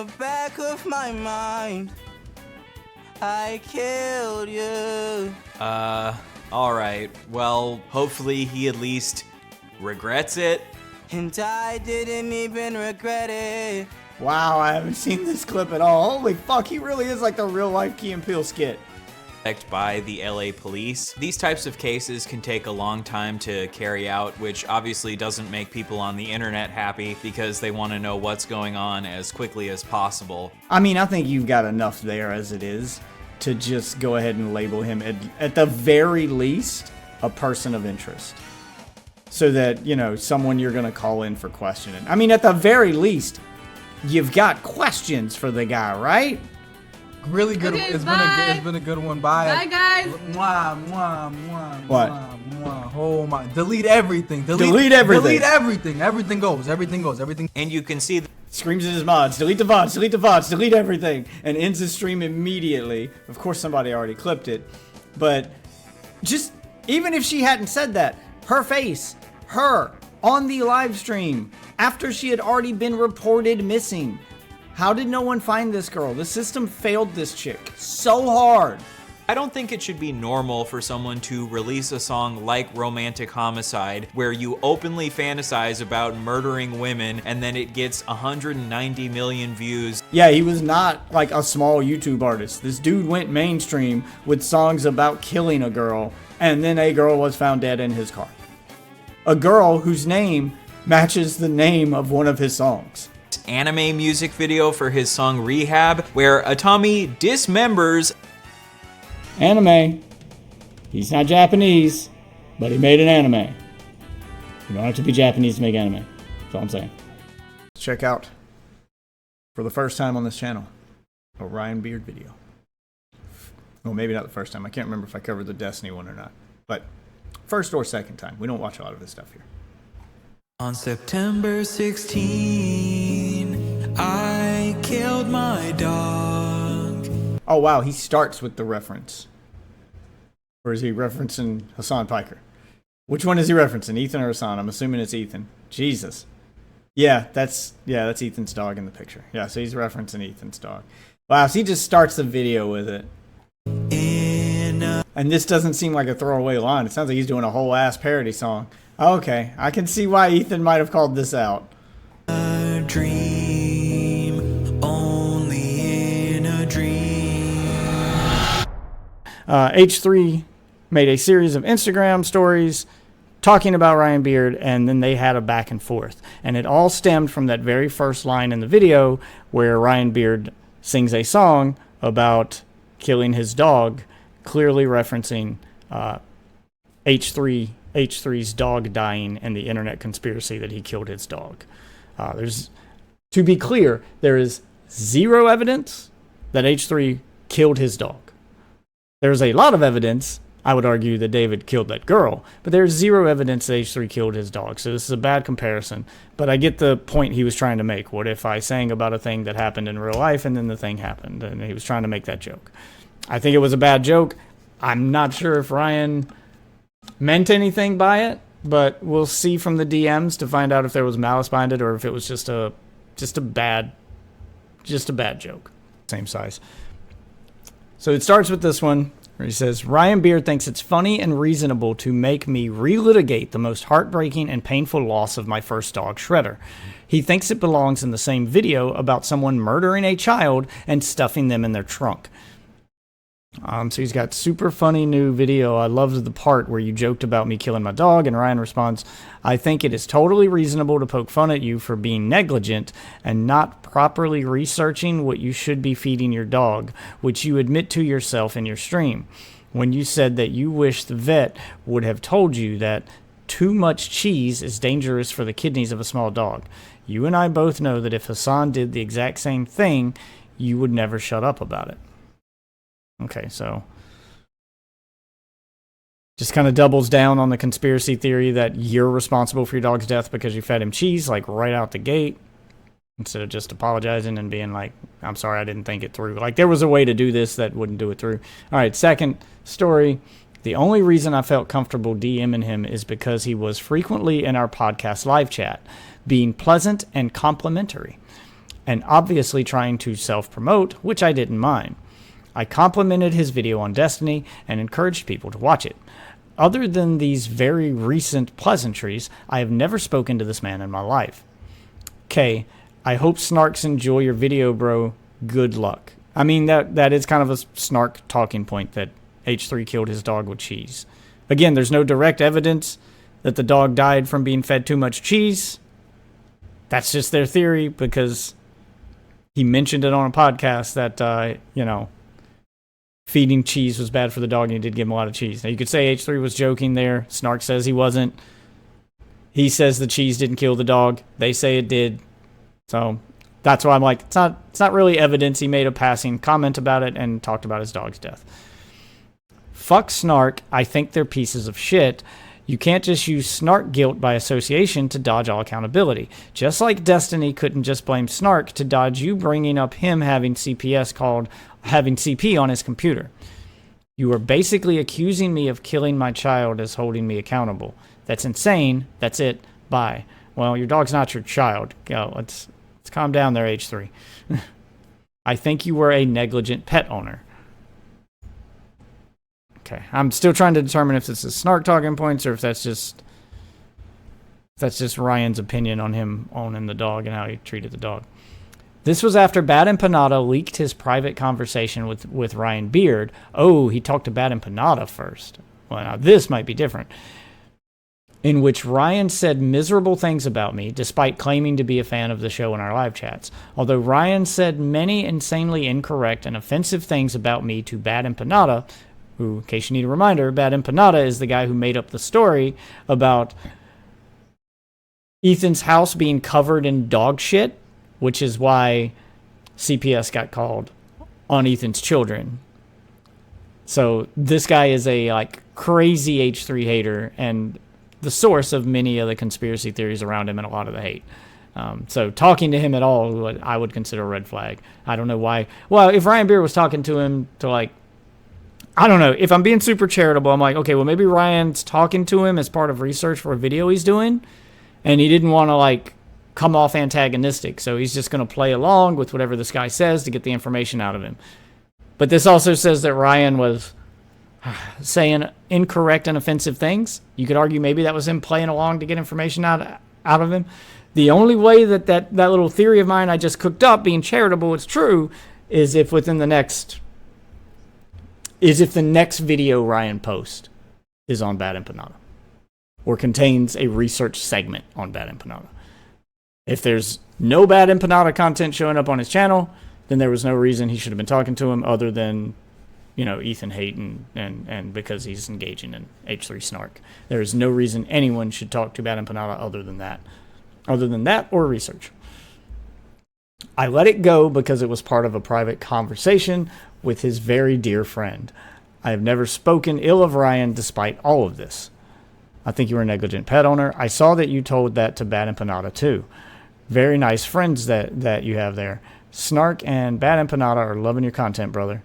the back of my mind, I killed you. Alright. Well, hopefully he at least regrets it. And I didn't even regret it. Wow, I haven't seen this clip at all. Holy fuck, he really is like the real life Key and Peele skit. By the LA police. These types of cases can take a long time to carry out, which obviously doesn't make people on the internet happy because they want to know what's going on as quickly as possible. I mean, I think you've got enough there as it is to just go ahead and label him at the very least a person of interest. So that, you know, someone you're going to call in for questioning. I mean, at the very least, you've got questions for the guy, right? Really good. Okay, It's been a good one. Bye, guys. Mwah, mwah, mwah, What? mwah, mwah. Oh my! Delete everything. Delete everything. Delete everything. Everything goes. Everything goes. Everything. And you can see Screams at his mods, delete the VODs, delete the VODs, delete everything, and ends his stream immediately. Of course, somebody already clipped it, but just even if she hadn't said that, her face, her on the live stream after she had already been reported missing. How did no one find this girl? The system failed this chick so hard. I don't think it should be normal for someone to release a song like Romantic Homicide, where you openly fantasize about murdering women and then it gets 190 million views. Yeah, he was not like a small YouTube artist. This dude went mainstream with songs about killing a girl, and then a girl was found dead in his car. A girl whose name matches the name of one of his songs. Anime music video for his song Rehab, where Atami dismembers Anime. He's not Japanese, but he made an anime. You don't have to be Japanese to make anime. That's all I'm saying. Check out, for the first time on this channel, a Ryan Beard video. Well, maybe not the first time. I can't remember if I covered the Destiny one or not. But first or second time. We don't watch a lot of this stuff here. On September 16, I killed my dog. Oh, wow. He starts with the reference. Or is he referencing Hassan Piker? Which one is he referencing, Ethen or Hassan? I'm assuming it's Ethen. Jesus. Yeah, that's Ethan's dog in the picture. Yeah, so he's referencing Ethan's dog. Wow, so he just starts the video with it. And this doesn't seem like a throwaway line. It sounds like he's doing a whole ass parody song. Okay, I can see why Ethen might have called this out. A dream, only in a dream. H3 made a series of Instagram stories talking about Ryan Beard, and then they had a back and forth. And it all stemmed from that very first line in the video where Ryan Beard sings a song about killing his dog, clearly referencing H3's dog dying and the internet conspiracy that he killed his dog. To be clear, there is zero evidence that H3 killed his dog. There's a lot of evidence, I would argue, that David killed that girl, but there's zero evidence that H3 killed his dog. So this is a bad comparison, but I get the point he was trying to make. What if I sang about a thing that happened in real life and then the thing happened? And he was trying to make that joke. I think it was a bad joke. I'm not sure if Ryan meant anything by it, but we'll see from the DMs to find out if there was malice behind it or if it was just a bad joke. Same size. So it starts with this one where he says, Ryan Beard thinks it's funny and reasonable to make me relitigate the most heartbreaking and painful loss of my first dog, Shredder. He thinks it belongs in the same video about someone murdering a child and stuffing them in their trunk. So he's got super funny new video. I loved the part where you joked about me killing my dog, and Ryan responds, I think it is totally reasonable to poke fun at you for being negligent and not properly researching what you should be feeding your dog, which you admit to yourself in your stream. When you said that you wish the vet would have told you that too much cheese is dangerous for the kidneys of a small dog. You and I both know that if Hassan did the exact same thing, you would never shut up about it. Okay, so just kind of doubles down on the conspiracy theory that you're responsible for your dog's death because you fed him cheese, like right out the gate, instead of just apologizing and being like, I'm sorry, I didn't think it through. Like, there was a way to do this that wouldn't do it through. All right, second story. The only reason I felt comfortable DMing him is because he was frequently in our podcast live chat, being pleasant and complimentary. and obviously trying to self-promote, which I didn't mind. I complimented his video on Destiny and encouraged people to watch it. Other than these very recent pleasantries, I have never spoken to this man in my life. K, I hope snarks enjoy your video, bro. Good luck. I mean, that is kind of a snark talking point that H3 killed his dog with cheese. Again, there's no direct evidence that the dog died from being fed too much cheese. That's just their theory because he mentioned it on a podcast that, feeding cheese was bad for the dog and he did give him a lot of cheese. Now, you could say H3 was joking there. Snark says he wasn't. He says the cheese didn't kill the dog. They say it did. So that's why I'm like, it's not really evidence. He made a passing comment about it and talked about his dog's death. Fuck Snark. I think they're pieces of shit. You can't just use Snark guilt by association to dodge all accountability. Just like Destiny couldn't just blame Snark to dodge you bringing up him having having CP on his computer. You are basically accusing me of killing my child as holding me accountable. That's insane. That's it. Bye. Well, your dog's not your child. Go. Let's calm down there, H3. I think you were a negligent pet owner. Okay, I'm still trying to determine if this is Snark talking points or if that's just Ryan's opinion on him owning the dog and how he treated the dog. This was after Bad Empanada leaked his private conversation with Ryan Beard. Oh, he talked to Bad Empanada first. Well, now this might be different. In which Ryan said miserable things about me, despite claiming to be a fan of the show in our live chats. Although Ryan said many insanely incorrect and offensive things about me to Bad Empanada, who, in case you need a reminder, Bad Empanada is the guy who made up the story about Ethan's house being covered in dog shit, which is why CPS got called on Ethan's children. So this guy is a crazy H3 hater and the source of many of the conspiracy theories around him and a lot of the hate. So talking to him at all, I would consider a red flag. I don't know why. Well, if Ryan Beard was talking to him to I don't know. If I'm being super charitable, I'm like, okay, well, maybe Ryan's talking to him as part of research for a video he's doing, and he didn't want to, come off antagonistic, so he's just going to play along with whatever this guy says to get the information out of him. But this also says that Ryan was saying incorrect and offensive things. You could argue maybe that was him playing along to get information out of him. The only way that little theory of mine I just cooked up, being charitable, is true, is if the next video Ryan posts is on Bad Empanada or contains a research segment on Bad Empanada. If there's no Bad Empanada content showing up on his channel, then there was no reason he should have been talking to him other than, Ethen hate and because he's engaging in H3 snark. There is no reason anyone should talk to Bad Empanada other than that or research. I let it go because it was part of a private conversation with his very dear friend. I have never spoken ill of Ryan despite all of this. I think you were a negligent pet owner. I saw that you told that to Bad Empanada too. Very nice friends that you have there. Snark and Bad Empanada are loving your content, brother.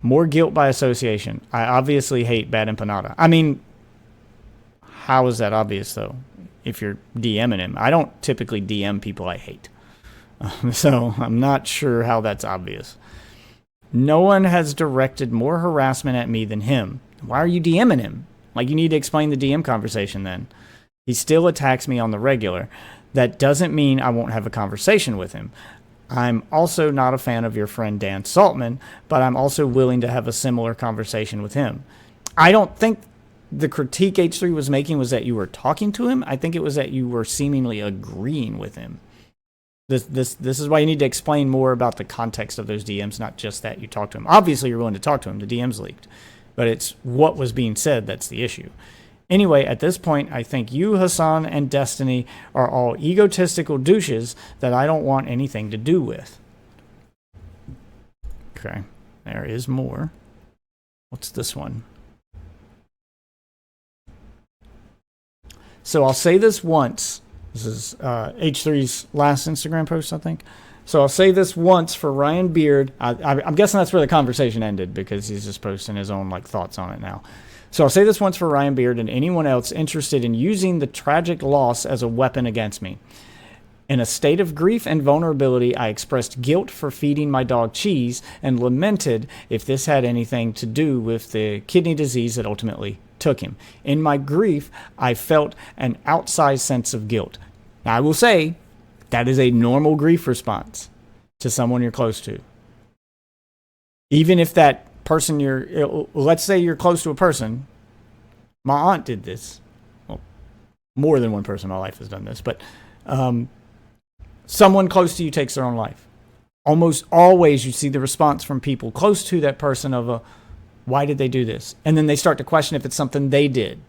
More guilt by association. I obviously hate Bad Empanada. I mean, how is that obvious though? If you're DMing him. I don't typically DM people I hate. So I'm not sure how that's obvious. No one has directed more harassment at me than him. Why are you DMing him? You need to explain the DM conversation then. He still attacks me on the regular. That doesn't mean I won't have a conversation with him. I'm also not a fan of your friend Dan Saltman, but I'm also willing to have a similar conversation with him. I don't think the critique H3 was making was that you were talking to him. I think it was that you were seemingly agreeing with him. This is why you need to explain more about the context of those DMs, not just that you talked to him. Obviously, you're willing to talk to him. The DM's leaked. But it's what was being said that's the issue. Anyway, at this point, I think you, Hassan, and Destiny are all egotistical douches that I don't want anything to do with. Okay, there is more. What's this one? So I'll say this once. This is H3's last Instagram post, I think. So I'll say this once for Ryan Beard. I'm guessing that's where the conversation ended because he's just posting his own thoughts on it now. So I'll say this once for Ryan Beard and anyone else interested in using the tragic loss as a weapon against me. In a state of grief and vulnerability, I expressed guilt for feeding my dog cheese and lamented if this had anything to do with the kidney disease that ultimately took him. In my grief, I felt an outsized sense of guilt. Now, I will say that is a normal grief response to someone you're close to. Even if that person let's say you're close to a person. My aunt did this. Well, more than one person in my life has done this, but someone close to you takes their own life. Almost always you see the response from people close to that person of why did they do this? And then they start to question if it's something they did.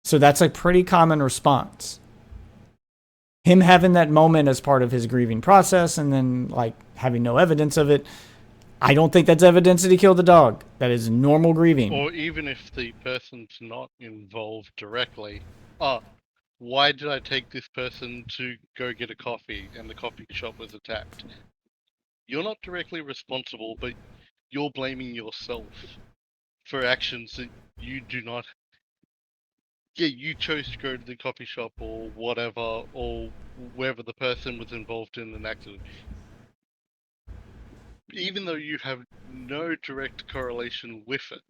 So that's a pretty common response. Him having that moment as part of his grieving process and then like having no evidence of it, I don't think that's evidence that he killed the dog. That is normal grieving. Or even if the person's not involved directly, why did I take this person to go get a coffee and the coffee shop was attacked? You're not directly responsible, but you're blaming yourself for actions that you do not. Yeah, you chose to go to the coffee shop or whatever, or wherever the person was involved in an accident. Even though you have no direct correlation with it.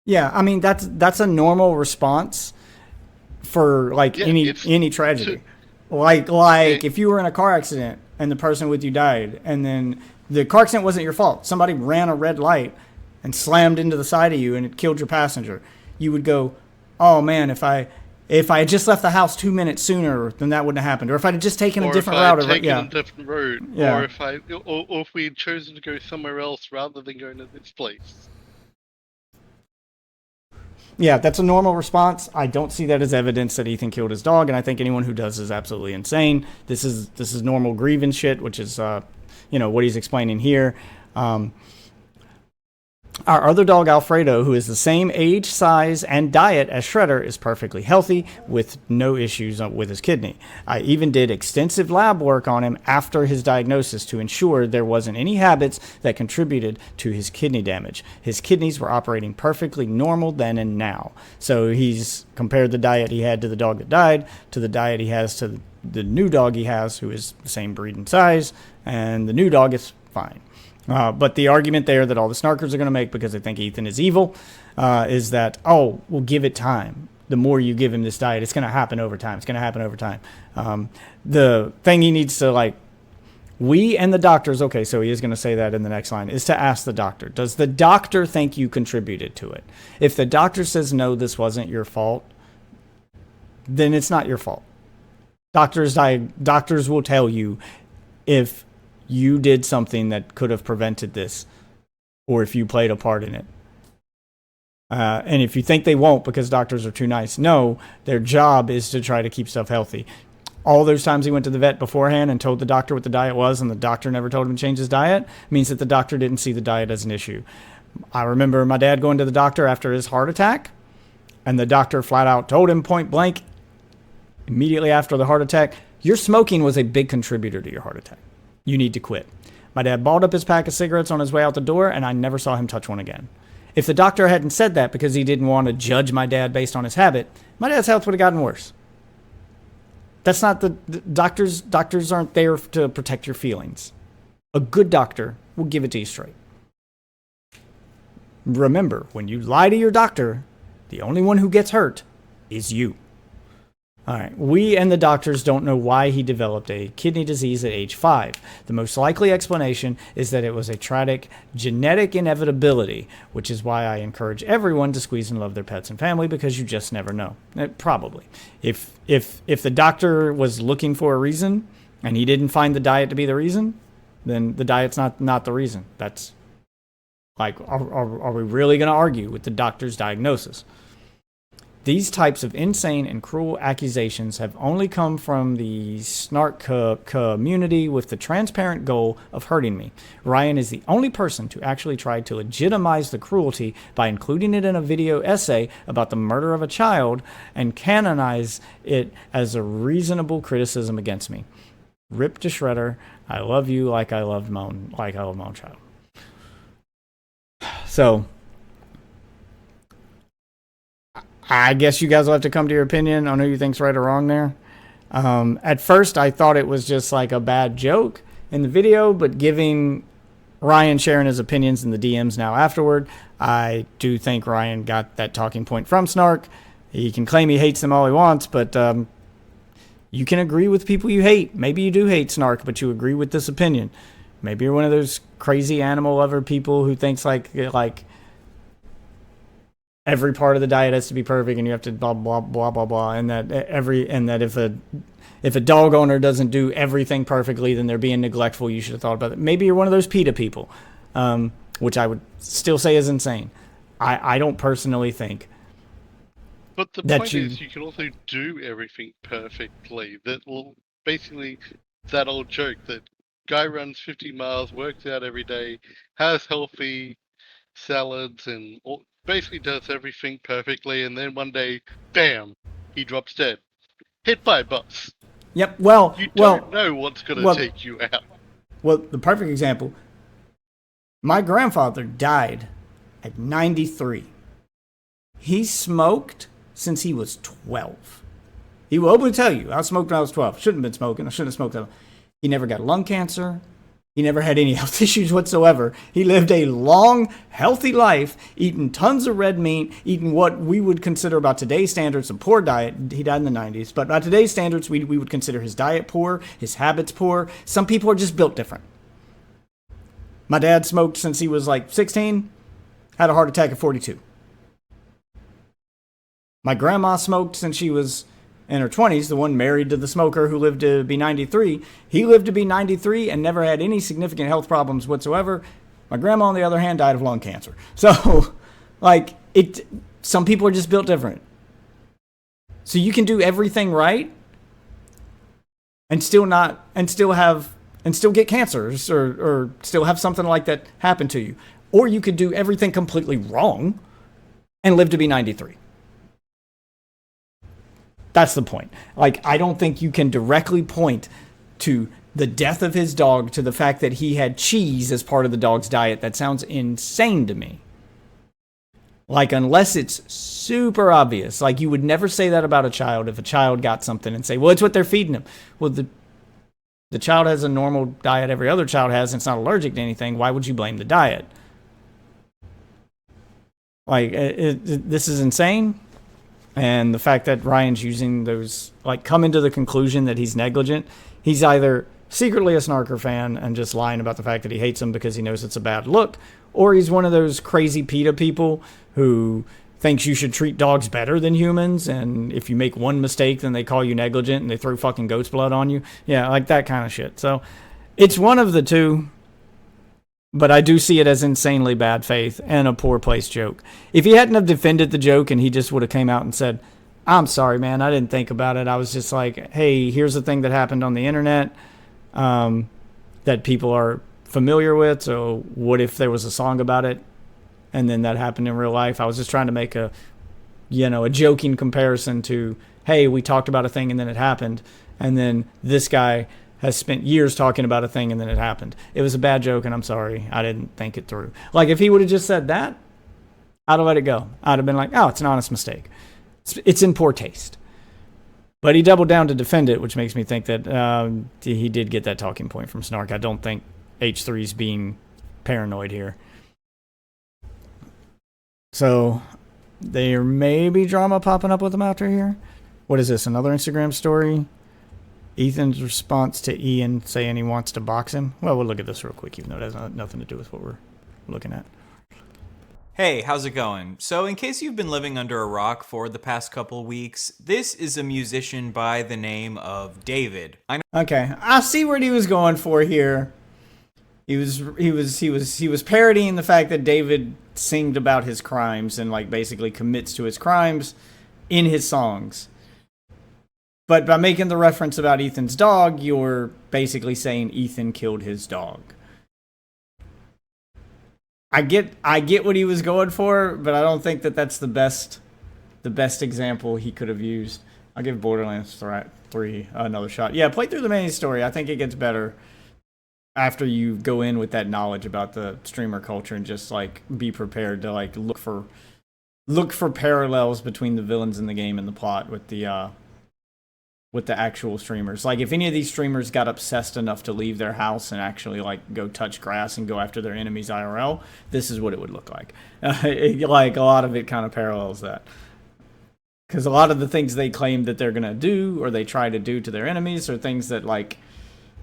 Yeah, I mean that's a normal response for like any tragedy. Like if you were in a car accident and the person with you died, and then the car accident wasn't your fault. Somebody ran a red light and slammed into the side of you and it killed your passenger. You would go, "Oh man, if I had just left the house 2 minutes sooner, then that wouldn't have happened." Or if I had just taken a different route. A different road. Yeah. Or if we had chosen to go somewhere else rather than going to this place. Yeah, that's a normal response. I don't see that as evidence that Ethen killed his dog, and I think anyone who does is absolutely insane. This is normal grievance shit, which is what he's explaining here. Our other dog, Alfredo, who is the same age, size, and diet as Shredder, is perfectly healthy with no issues with his kidney. I even did extensive lab work on him after his diagnosis to ensure there wasn't any habits that contributed to his kidney damage. His kidneys were operating perfectly normal then and now. So he's compared the diet he had to the dog that died to the diet he has to the new dog he has, who is the same breed and size, and the new dog is fine. But the argument there that all the snarkers are going to make because they think Ethen is evil is that, we'll give it time. The more you give him this diet, it's going to happen over time. It's going to happen over time. The thing he needs to, we and the doctors, okay, so he is going to say that in the next line, is to ask the doctor, does the doctor think you contributed to it? If the doctor says, no, this wasn't your fault, then it's not your fault. Doctors will tell you if you did something that could have prevented this, or if you played a part in it. And if you think they won't because doctors are too nice, no, their job is to try to keep stuff healthy. All those times he went to the vet beforehand and told the doctor what the diet was, and the doctor never told him to change his diet, means that the doctor didn't see the diet as an issue. I remember my dad going to the doctor after his heart attack, and the doctor flat out told him point blank, immediately after the heart attack, your smoking was a big contributor to your heart attack. You need to quit. My dad balled up his pack of cigarettes on his way out the door, and I never saw him touch one again. If the doctor hadn't said that because he didn't want to judge my dad based on his habit, my dad's health would have gotten worse. That's not the doctors. Doctors aren't there to protect your feelings. A good doctor will give it to you straight. Remember, when you lie to your doctor, the only one who gets hurt is you. All right, we and the doctors don't know why he developed a kidney disease at age 5. The most likely explanation is that it was a tragic genetic inevitability, which is why I encourage everyone to squeeze and love their pets and family, because you just never know. Probably. If the doctor was looking for a reason and he didn't find the diet to be the reason, then the diet's not the reason. That's like, are we really going to argue with the doctor's diagnosis? These types of insane and cruel accusations have only come from the snark community with the transparent goal of hurting me. Ryan is the only person to actually try to legitimize the cruelty by including it in a video essay about the murder of a child and canonize it as a reasonable criticism against me. Rip to Shredder. I love you like I love my own child. I guess you guys will have to come to your opinion on who you think's right or wrong there. At first, I thought it was just like a bad joke in the video, but giving Ryan sharing his opinions in the DMs now afterward, I do think Ryan got that talking point from Snark. He can claim he hates them all he wants, but you can agree with people you hate. Maybe you do hate Snark, but you agree with this opinion. Maybe you're one of those crazy animal lover people who thinks like every part of the diet has to be perfect and you have to blah blah blah blah blah, and that if a dog owner doesn't do everything perfectly, then they're being neglectful. You should have thought about it. Maybe you're one of those PETA people, which I would still say is insane. I don't personally think. But the point is, you can also do everything perfectly. That will basically that old joke that guy runs 50 miles, works out every day, has healthy salads, and basically does everything perfectly, and then one day, bam, he drops dead, hit by a bus. Yep. Well, you don't know what's gonna take you out. Well, the perfect example. My grandfather died at 93. He smoked since he was 12. He will openly tell you, I smoked when I was 12. Shouldn't have been smoking. I shouldn't have smoked that. He never got lung cancer. He never had any health issues whatsoever. He lived a long, healthy life, eating tons of red meat, eating what we would consider about today's standards a poor diet. He died in the 90s. But by today's standards, we would consider his diet poor, his habits poor. Some people are just built different. My dad smoked since he was like 16, had a heart attack at 42. My grandma smoked since she was in her 20s, the one married to the smoker who lived to be 93. He lived to be 93 and never had any significant health problems whatsoever. My grandma, on the other hand, died of lung cancer. So, some people are just built different. So you can do everything right and still get cancers or still have something like that happen to you. Or you could do everything completely wrong and live to be 93. That's the point. I don't think you can directly point to the death of his dog to the fact that he had cheese as part of the dog's diet. That sounds insane to me. Unless it's super obvious. You would never say that about a child if a child got something and say, well, it's what they're feeding him. Well, the child has a normal diet every other child has and it's not allergic to anything. Why would you blame the diet? This is insane. And the fact that Ryan's using those, coming to the conclusion that he's negligent, he's either secretly a Snarker fan and just lying about the fact that he hates him because he knows it's a bad look, or he's one of those crazy PETA people who thinks you should treat dogs better than humans, and if you make one mistake, then they call you negligent and they throw fucking goat's blood on you. Yeah, that kind of shit. So it's one of the two. But I do see it as insanely bad faith and a poor placed joke. If he hadn't have defended the joke and he just would have came out and said, I'm sorry, man, I didn't think about it. I was just like, hey, here's the thing that happened on the internet that people are familiar with. So what if there was a song about it and then that happened in real life? I was just trying to make a joking comparison to, hey, we talked about a thing and then it happened. And then this guy has spent years talking about a thing and then it happened. It was a bad joke and I'm sorry. I didn't think it through. If he would have just said that, I'd have let it go. I'd have been like, oh, it's an honest mistake. It's in poor taste. But he doubled down to defend it, which makes me think that he did get that talking point from Snark. I don't think H3's being paranoid here. So there may be drama popping up with him after here. What is this, another Instagram story? Ethan's response to Ian saying he wants to box him. Well, we'll look at this real quick, even though it has nothing to do with what we're looking at. Hey, how's it going? So in case you've been living under a rock for the past couple weeks, this is a musician by the name of David. Okay, I see what he was going for here. He was parodying the fact that David singed about his crimes and basically commits to his crimes in his songs. But by making the reference about Ethan's dog, you're basically saying Ethen killed his dog. I get what he was going for, but I don't think that that's the best example he could have used. I'll give Borderlands 3 another shot. Yeah, play through the main story. I think it gets better after you go in with that knowledge about the streamer culture and just be prepared to look for look for parallels between the villains in the game and the plot with the actual streamers. Like, if any of these streamers got obsessed enough to leave their house and actually, like, go touch grass and go after their enemies IRL, this is what it would look like. Like, a lot of it kind of parallels that. Because a lot of the things they claim that they're going to do or they try to do to their enemies are things that, like,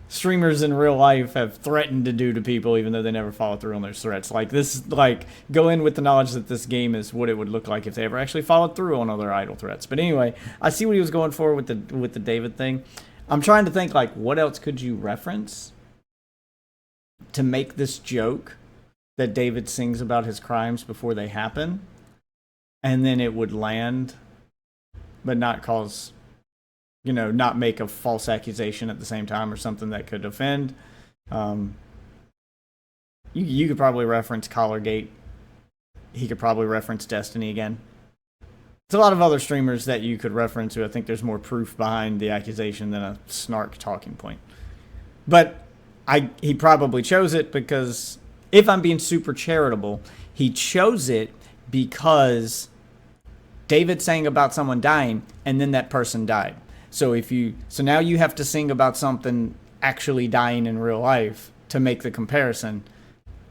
streamers in real life have threatened to do to people even though they never follow through on their threats. Like, this, like, go in with the knowledge that this game is what it would look like if they ever actually followed through on other idle threats. But anyway, I see what he was going for with the David thing. I'm trying to think, like, what else could you reference to make this joke that David sings about his crimes before they happen, and then it would land but not cause, you know, not make a false accusation at the same time or something that could offend. You could probably reference Collargate. He could probably reference Destiny again. There's a lot of other streamers that you could reference who I think there's more proof behind the accusation than a snark talking point. But he probably chose it because, if I'm being super charitable, he chose it because David sang about someone dying, and then that person died. So now you have to sing about something actually dying in real life to make the comparison.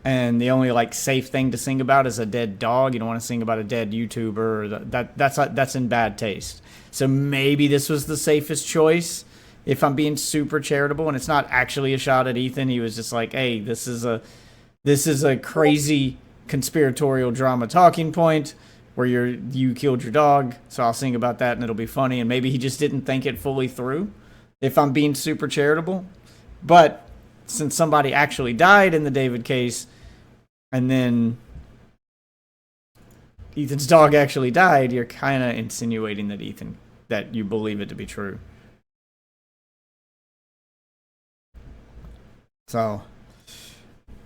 And the only, like, safe thing to sing about is a dead dog. You don't want to sing about a dead YouTuber. That's in bad taste. So maybe this was the safest choice, if I'm being super charitable. And it's not actually a shot at Ethen. He was just like, hey, this is a crazy conspiratorial drama talking point where you killed your dog, so I'll sing about that and it'll be funny. And maybe he just didn't think it fully through, if I'm being super charitable. But since somebody actually died in the David case, and then Ethan's dog actually died, you're kind of insinuating that you believe it to be true. So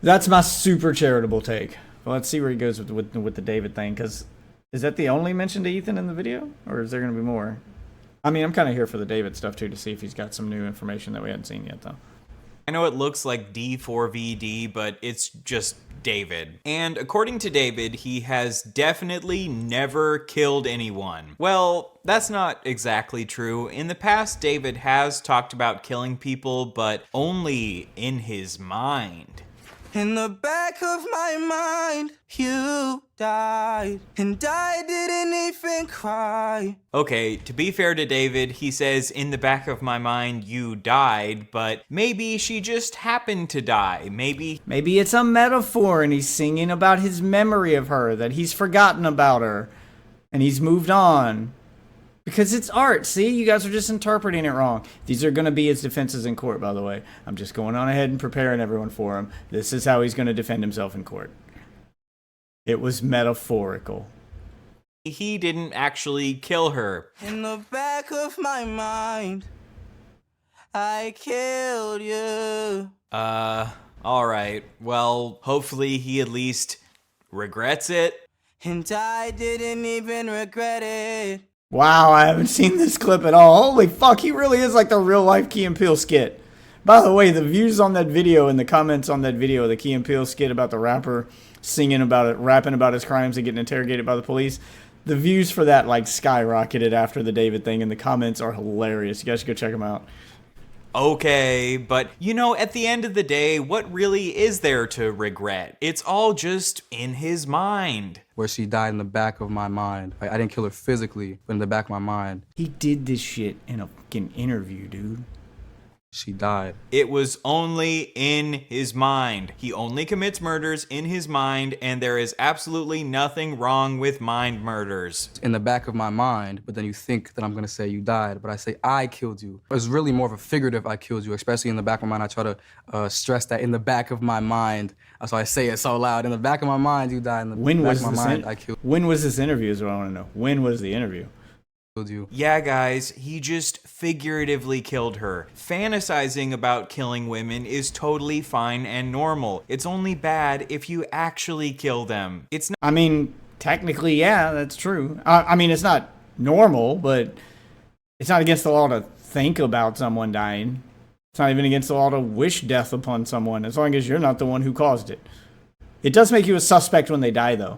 that's my super charitable take. Well, let's see where he goes with the David thing, because is that the only mention to Ethen in the video? Or is there going to be more? I mean, I'm kind of here for the David stuff, too, to see if he's got some new information that we hadn't seen yet, though. I know it looks like D4vd, but it's just David. And according to David, he has definitely never killed anyone. Well, that's not exactly true. In the past, David has talked about killing people, but only in his mind. In the back of my mind, you died, and I didn't even cry. Okay, to be fair to David, he says, in the back of my mind, you died, but maybe she just happened to die. Maybe it's a metaphor, and he's singing about his memory of her, that he's forgotten about her, and he's moved on. Because it's art, see? You guys are just interpreting it wrong. These are going to be his defenses in court, by the way. I'm just going on ahead and preparing everyone for him. This is how he's going to defend himself in court. It was metaphorical. he didn't actually kill her. In the back of my mind, I killed you. Alright. Well, hopefully he at least regrets it. And I didn't even regret it. Wow, I haven't seen this clip at all. Holy fuck, he really is like the real life Key and Peele skit. By the way, the views on that video and the comments on that video, the Key and Peele skit about the rapper singing about it, rapping about his crimes and getting interrogated by the police, the views for that like skyrocketed after the David thing, and the comments are hilarious. You guys should go check them out. Okay, but you know, at the end of the day, what really is there to regret? It's all just in his mind. Where she died in the back of my mind. Like, I didn't kill her physically, but in the back of my mind. He did this shit in a fucking interview, dude. She died. It was only in his mind. He only commits murders in his mind, and there is absolutely nothing wrong with mind murders. In the back of my mind, but then you think that I'm gonna say you died, but I say I killed you. It's really more of a figurative I killed you, especially in the back of my mind. I try to stress that in the back of my mind. So I say it so loud. In the back of my mind, you died. In the back of my mind, I killed you. When was this interview is what I want to know. When was the interview? You. Yeah, guys, he just figuratively killed her. Fantasizing about killing women is totally fine and normal. It's only bad if you actually kill them. It's not— I mean, technically, yeah, that's true. I mean, it's not normal, but it's not against the law to think about someone dying. It's not even against the law to wish death upon someone, as long as you're not the one who caused it. It does make you a suspect when they die, though.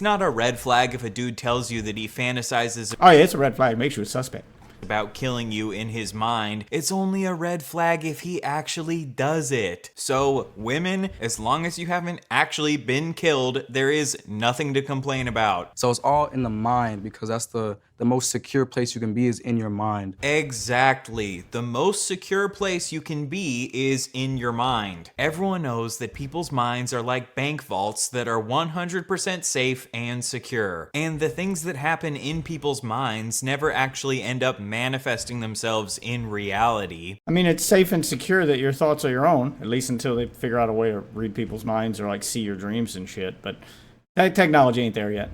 Not a red flag if a dude tells you that he fantasizes Oh, yeah, it's a red flag. Makes you a suspect. about killing you in his mind. It's only a red flag if he actually does it. So, women, as long as you haven't actually been killed, there is nothing to complain about. So it's all in the mind, because that's the most secure place you can be is in your mind. Exactly. The most secure place you can be is in your mind. Everyone knows that people's minds are like bank vaults that are 100% safe and secure. And the things that happen in people's minds never actually end up manifesting themselves in reality. I mean, it's safe and secure that your thoughts are your own, at least until they figure out a way to read people's minds or like see your dreams and shit. But that technology ain't there yet.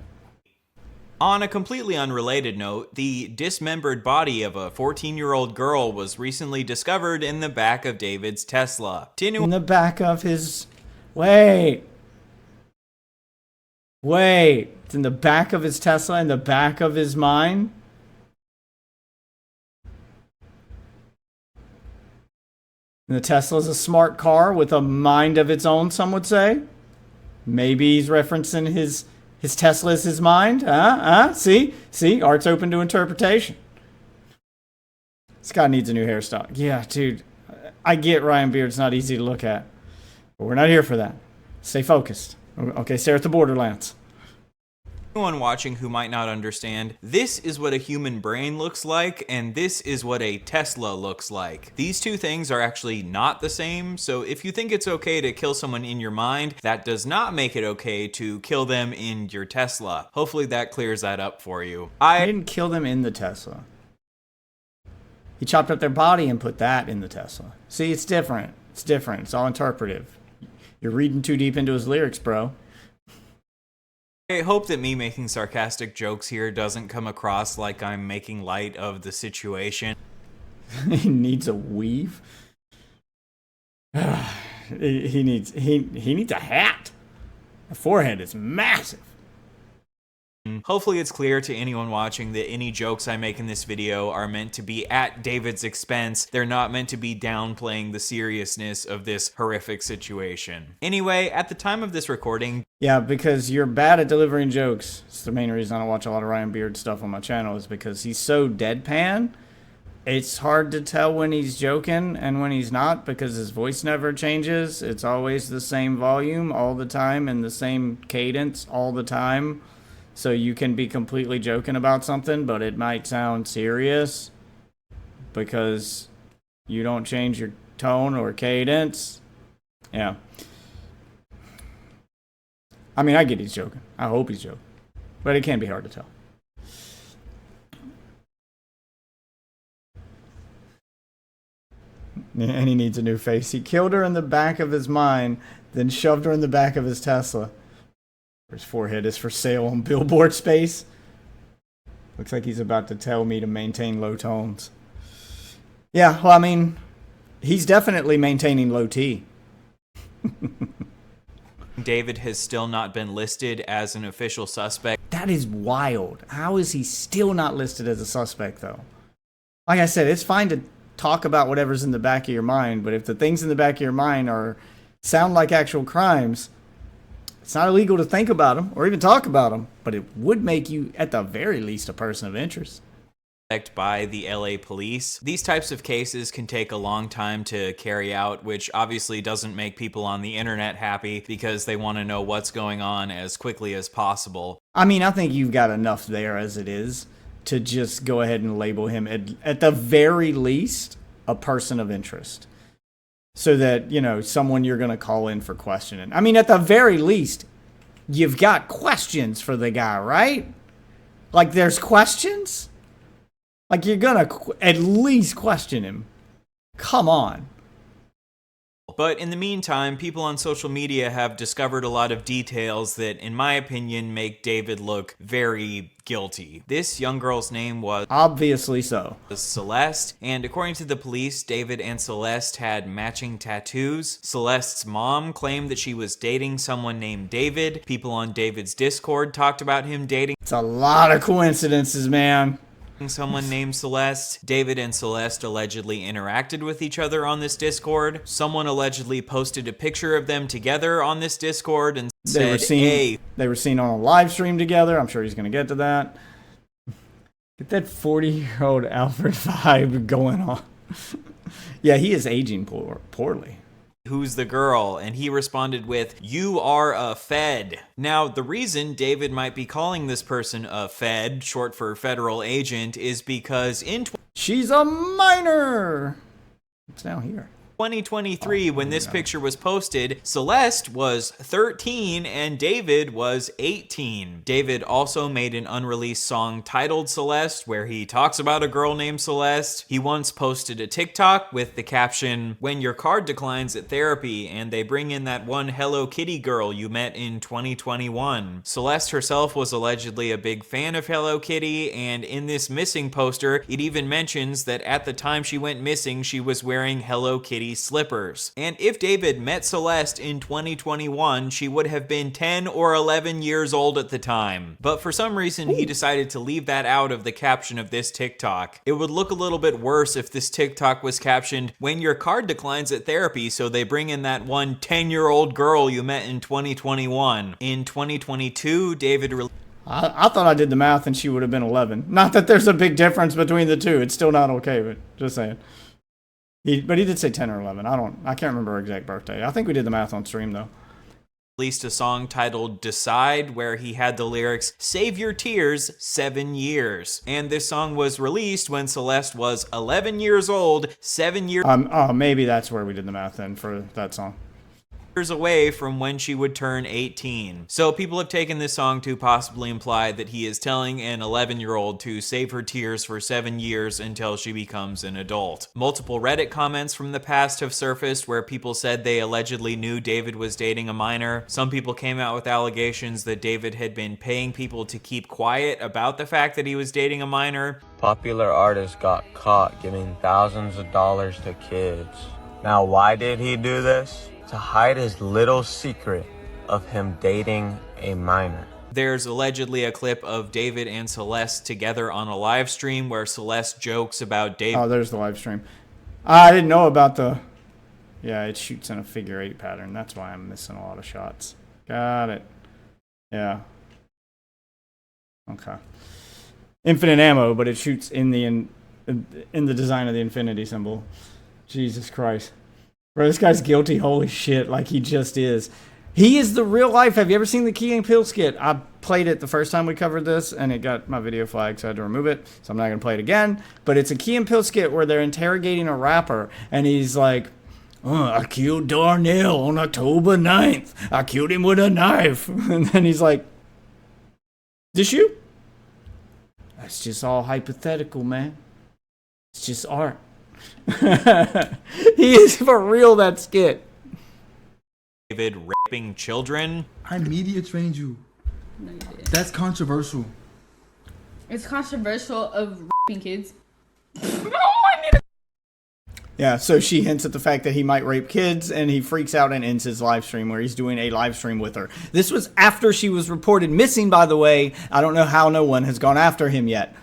On a completely unrelated note, the dismembered body of a 14-year-old girl was recently discovered in the back of David's Tesla. In the back of his... Wait. It's in the back of his Tesla, in the back of his mind? And the Tesla's a smart car with a mind of its own, some would say. Maybe he's referencing his Tesla is his mind? See? Art's open to interpretation. This guy needs a new hairstyle. Yeah, dude. I get Ryan Beard's not easy to look at. But we're not here for that. Stay focused. Okay, stare at the borderlands. Anyone watching who might not understand, this is what a human brain looks like, and this is what a Tesla looks like. These two things are actually not the same, so if you think it's okay to kill someone in your mind, that does not make it okay to kill them in your Tesla. Hopefully that clears that up for you. I didn't kill them in the Tesla. He chopped up their body and put that in the Tesla. See, it's different. It's different. It's all interpretive. You're reading too deep into his lyrics, bro. I hope that me making sarcastic jokes here doesn't come across like I'm making light of the situation. He needs a weave. he needs a hat. The forehead is massive. Hopefully it's clear to anyone watching that any jokes I make in this video are meant to be at David's expense. They're not meant to be downplaying the seriousness of this horrific situation. Anyway, at the time of this recording... Yeah, because you're bad at delivering jokes. It's the main reason I don't watch a lot of Ryan Beard stuff on my channel, is because he's so deadpan. It's hard to tell when he's joking and when he's not, because his voice never changes. It's always the same volume all the time and the same cadence all the time. So you can be completely joking about something, but it might sound serious because you don't change your tone or cadence. Yeah. I mean, I get he's joking. I hope he's joking. But it can be hard to tell. And he needs a new face. He killed her in the back of his mind, then shoved her in the back of his Tesla. His forehead is for sale on billboard space. Looks like he's about to tell me to maintain low tones. Yeah, well, I mean, he's definitely maintaining low T. David has still not been listed as an official suspect. That is wild. How is he still not listed as a suspect, though? Like I said, it's fine to talk about whatever's in the back of your mind, but if the things in the back of your mind sound like actual crimes, it's not illegal to think about them or even talk about them, but it would make you, at the very least, a person of interest. By the LA police. These types of cases can take a long time to carry out, which obviously doesn't make people on the internet happy because they want to know what's going on as quickly as possible. I mean, I think you've got enough there as it is to just go ahead and label him, at the very least, a person of interest. So that, you know, someone you're going to call in for questioning. I mean, at the very least, you've got questions for the guy, right? Like, there's questions? Like, you're going to at least question him. Come on. But in the meantime, people on social media have discovered a lot of details that, in my opinion, make David look very guilty. This young girl's name was... Obviously so. Celeste, and according to the police, David and Celeste had matching tattoos. Celeste's mom claimed that she was dating someone named David. People on David's Discord talked about him dating... It's a lot of coincidences, man. someone named Celeste. David and Celeste allegedly interacted with each other on this Discord. Someone allegedly posted a picture of them together on this Discord and said, hey. They were seen on a live stream together. I'm sure he's going to get to that. Get that 40-year-old Alfred vibe going on. Yeah, he is aging poorly. Who's the girl? And he responded with, you are a Fed. Now, the reason David might be calling this person a Fed, short for federal agent, is because in she's a minor. It's now here. 2023, when this picture was posted, Celeste was 13 and David was 18. David also made an unreleased song titled Celeste, where he talks about a girl named Celeste. He once posted a TikTok with the caption, when your card declines at therapy and they bring in that one Hello Kitty girl you met in 2021. Celeste herself was allegedly a big fan of Hello Kitty, and in this missing poster, it even mentions that at the time she went missing, she was wearing Hello Kitty slippers. And if David met Celeste in 2021, she would have been 10 or 11 years old at the time. But for some reason, he decided to leave that out of the caption of this TikTok. It would look a little bit worse if this TikTok was captioned, when your card declines at therapy, so they bring in that one 10-year-old girl you met in 2021. In 2022, David I thought I did the math and she would have been 11. Not that there's a big difference between the two. It's still not okay, but just saying. But he did say 10 or 11. I can't remember her exact birthday. I think we did the math on stream though. released a song titled Decide, where he had the lyrics, save your tears, 7 years. And this song was released when Celeste was 11 years old, 7 years maybe that's where we did the math then for that song. away from when she would turn 18. So people have taken this song to possibly imply that he is telling an 11-year-old to save her tears for 7 years until she becomes an adult. Multiple Reddit comments from the past have surfaced where people said they allegedly knew David was dating a minor. Some people came out with allegations that David had been paying people to keep quiet about the fact that he was dating a minor. Popular artists got caught giving thousands of dollars to kids. Now, why did he do this? To hide his little secret of him dating a minor. There's allegedly a clip of David and Celeste together on a live stream where Celeste jokes about David. Oh, there's the live stream. I didn't know about the... Yeah, it shoots in a figure 8 pattern. That's why I'm missing a lot of shots. Got it. Yeah. Okay. Infinite ammo, but it shoots in the design of the infinity symbol. Jesus Christ. Bro, this guy's guilty. Holy shit, like he just is. He is the real life. Have you ever seen the Key and Peele skit? I played it the first time we covered this, and it got my video flagged, so I had to remove it. So I'm not going to play it again. But it's a Key and Peele skit where they're interrogating a rapper, and he's like, I killed Darnell on October 9th. I killed him with a knife. And then he's like, this you? That's just all hypothetical, man. It's just art. He is for real, that skit. David raping children. I media trained you. No, you didn't. That's controversial. It's controversial of raping kids. Yeah, so she hints at the fact that he might rape kids, and he freaks out and ends his live stream where he's doing a live stream with her. This was after she was reported missing, by the way. I don't know how no one has gone after him yet.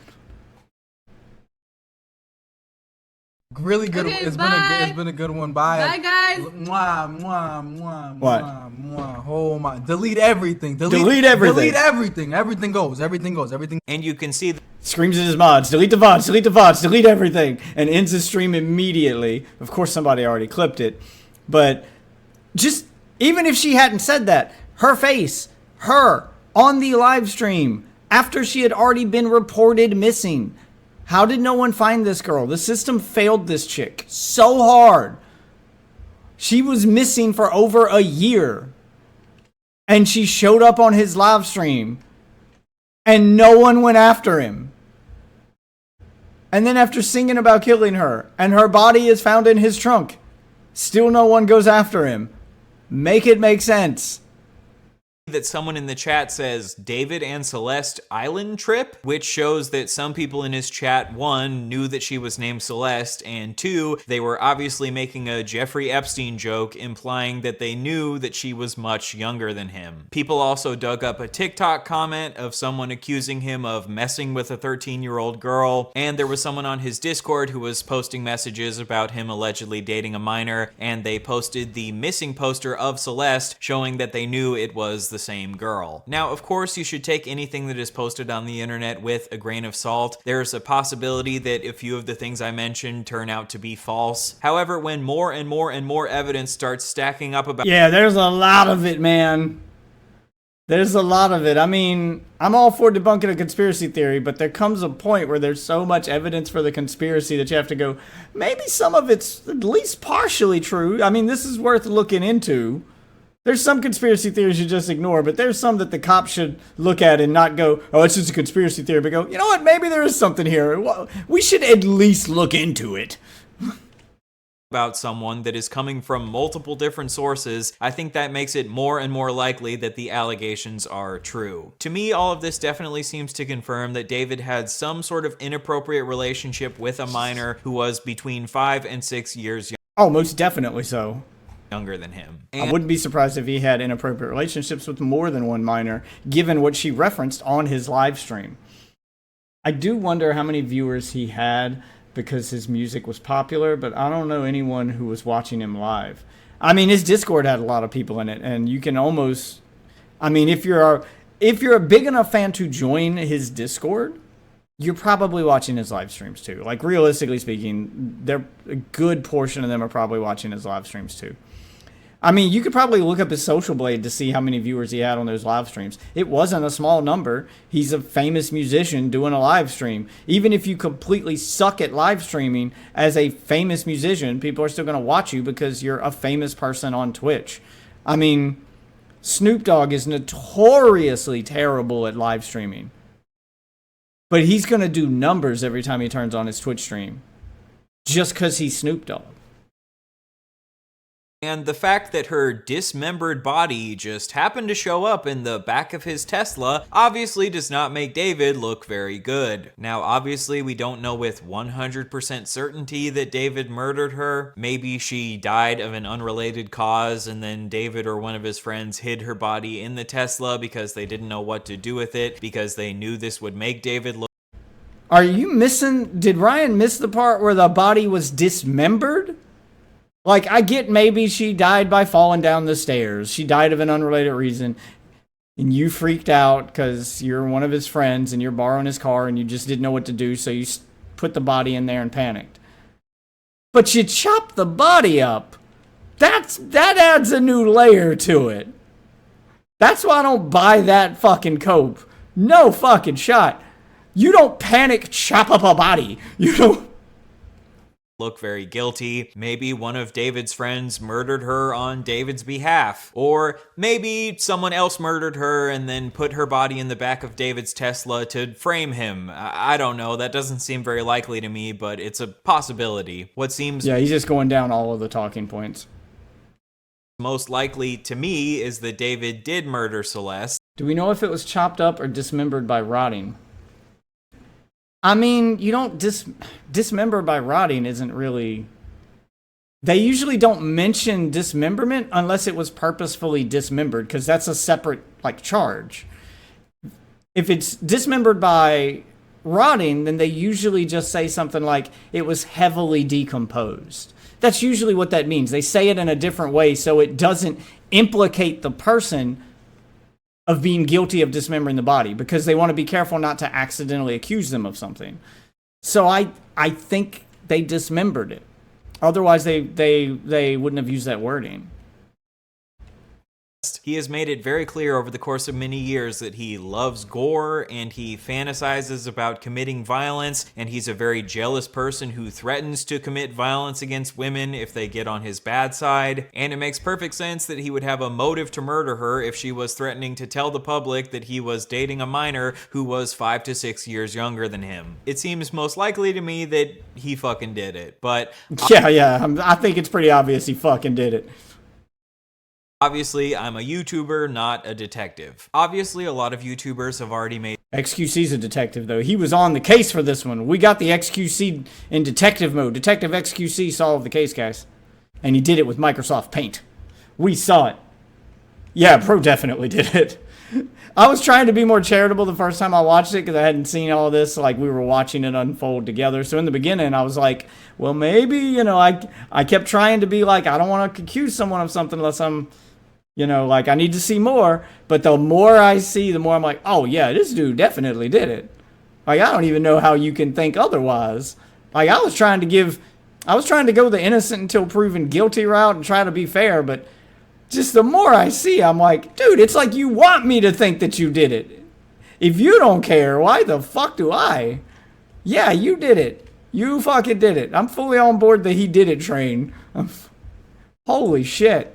Really good. Okay, It's bye. been a good one. Bye. Bye, guys. Mwah, mwah, mwah, What? mwah, mwah. Oh my! Delete everything. Delete everything. Delete everything. Everything goes. Everything goes. Everything. And you can see Screams at his mods, delete the VODs, delete the VODs, delete everything, and ends his stream immediately. Of course, somebody already clipped it. But just, even if she hadn't said that, her face, her, on the live stream, after she had already been reported missing. How did no one find this girl? The system failed this chick so hard. She was missing for over a year. And she showed up on his live stream. And no one went after him. And then after singing about killing her, and her body is found in his trunk, still no one goes after him. Make it make sense. that someone in the chat says David and Celeste island trip, which shows that some people in his chat, one, knew that she was named Celeste, and two, they were obviously making a Jeffrey Epstein joke implying that they knew that she was much younger than him. People also dug up a TikTok comment of someone accusing him of messing with a 13-year-old girl, and there was someone on his Discord who was posting messages about him allegedly dating a minor, and they posted the missing poster of Celeste showing that they knew it was the same girl. Now, of course, you should take anything that is posted on the internet with a grain of salt. There's a possibility that a few of the things I mentioned turn out to be false. However, when more and more and more evidence starts stacking up about— Yeah, there's a lot of it, man. There's a lot of it. I mean, I'm all for debunking a conspiracy theory, but there comes a point where there's so much evidence for the conspiracy that you have to go, maybe some of it's at least partially true. I mean, this is worth looking into. There's some conspiracy theories you just ignore, but there's some that the cops should look at and not go, oh, it's just a conspiracy theory, but go, you know what, maybe there is something here. We should at least look into it. About someone that is coming from multiple different sources, I think that makes it more and more likely that the allegations are true. To me, all of this definitely seems to confirm that David had some sort of inappropriate relationship with a minor who was between 5 and 6 years Oh, most definitely so. younger than him. I wouldn't be surprised if he had inappropriate relationships with more than one minor, given what she referenced on his live stream. I do wonder how many viewers he had because his music was popular, but I don't know anyone who was watching him live. I mean, his Discord had a lot of people in it, and you can almost, I mean, if you're a big enough fan to join his Discord, you're probably watching his live streams too. Like, realistically speaking, a good portion of them are probably watching his live streams too. I mean, you could probably look up his Social Blade to see how many viewers he had on those live streams. It wasn't a small number. He's a famous musician doing a live stream. Even if you completely suck at live streaming as a famous musician, people are still going to watch you because you're a famous person on Twitch. I mean, Snoop Dogg is notoriously terrible at live streaming. But he's going to do numbers every time he turns on his Twitch stream. Just because he's Snoop Dogg. And the fact that her dismembered body just happened to show up in the back of his Tesla obviously does not make David look very good. Now, obviously, we don't know with 100% certainty that David murdered her. Maybe she died of an unrelated cause, and then David or one of his friends hid her body in the Tesla because they didn't know what to do with it, because they knew this would make David look— Are you missing? Did Ryan miss the part where the body was dismembered? Like, I get maybe she died by falling down the stairs. She died of an unrelated reason. And you freaked out because you're one of his friends and you're borrowing his car and you just didn't know what to do. So you put the body in there and panicked. But you chopped the body up. That adds a new layer to it. That's why I don't buy that fucking cope. No fucking shot. You don't panic chop up a body. You don't look very guilty. Maybe one of David's friends murdered her on David's behalf. Or maybe someone else murdered her and then put her body in the back of David's Tesla to frame him. I don't know. That doesn't seem very likely to me, but it's a possibility. What seems— Yeah, he's just going down all of the talking points. most likely to me is that David did murder Celeste. Do we know if it was chopped up or dismembered by rotting? I mean, you don't dismember by rotting isn't really... They usually don't mention dismemberment unless it was purposefully dismembered, because that's a separate, like, charge. If it's dismembered by rotting, then they usually just say something like, it was heavily decomposed. That's usually what that means. They say it in a different way so it doesn't implicate the person of being guilty of dismembering the body, because they want to be careful not to accidentally accuse them of something. So I think they dismembered it. Otherwise, they wouldn't have used that wording. He has made it very clear over the course of many years that he loves gore and he fantasizes about committing violence, and he's a very jealous person who threatens to commit violence against women if they get on his bad side. And it makes perfect sense that he would have a motive to murder her if she was threatening to tell the public that he was dating a minor who was 5 to 6 years younger than him. It seems most likely to me that he fucking did it, but... Yeah, I think it's pretty obvious he fucking did it. Obviously, I'm a YouTuber, not a detective. Obviously, a lot of YouTubers have already made XQC's a detective, though. He was on the case for this one. We got the XQC in detective mode. Detective XQC solved the case, guys. And he did it with Microsoft Paint. We saw it. Yeah, Pro definitely did it. I was trying to be more charitable the first time I watched it because I hadn't seen all this. Like, we were watching it unfold together. So in the beginning, I was like, well, maybe, you know, I kept trying to be like, I don't want to accuse someone of something unless I'm, you know, like, I need to see more. But the more I see, the more I'm like, oh, yeah, this dude definitely did it. Like, I don't even know how you can think otherwise. Like, I was trying to go the innocent until proven guilty route and try to be fair, but just the more I see, I'm like, dude, it's like you want me to think that you did it. If you don't care, why the fuck do I? Yeah, you did it. You fucking did it. I'm fully on board the he did it train. Holy shit.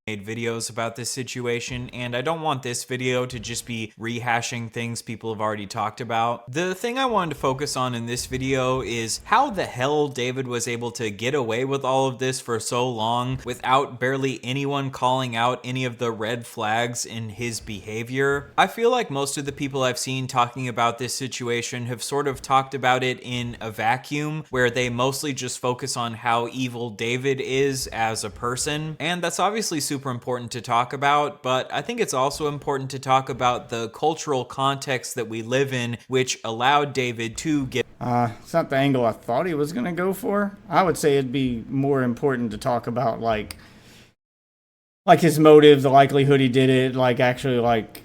made videos about this situation, and I don't want this video to just be rehashing things people have already talked about. The thing I wanted to focus on in this video is how the hell David was able to get away with all of this for so long without barely anyone calling out any of the red flags in his behavior. I feel like most of the people I've seen talking about this situation have sort of talked about it in a vacuum, where they mostly just focus on how evil David is as a person, and that's obviously super important to talk about, but I think it's also important to talk about the cultural context that we live in, which allowed David to get it's not the angle I thought he was gonna go for. I would say it'd be more important to talk about like his motive, the likelihood he did it, like actually like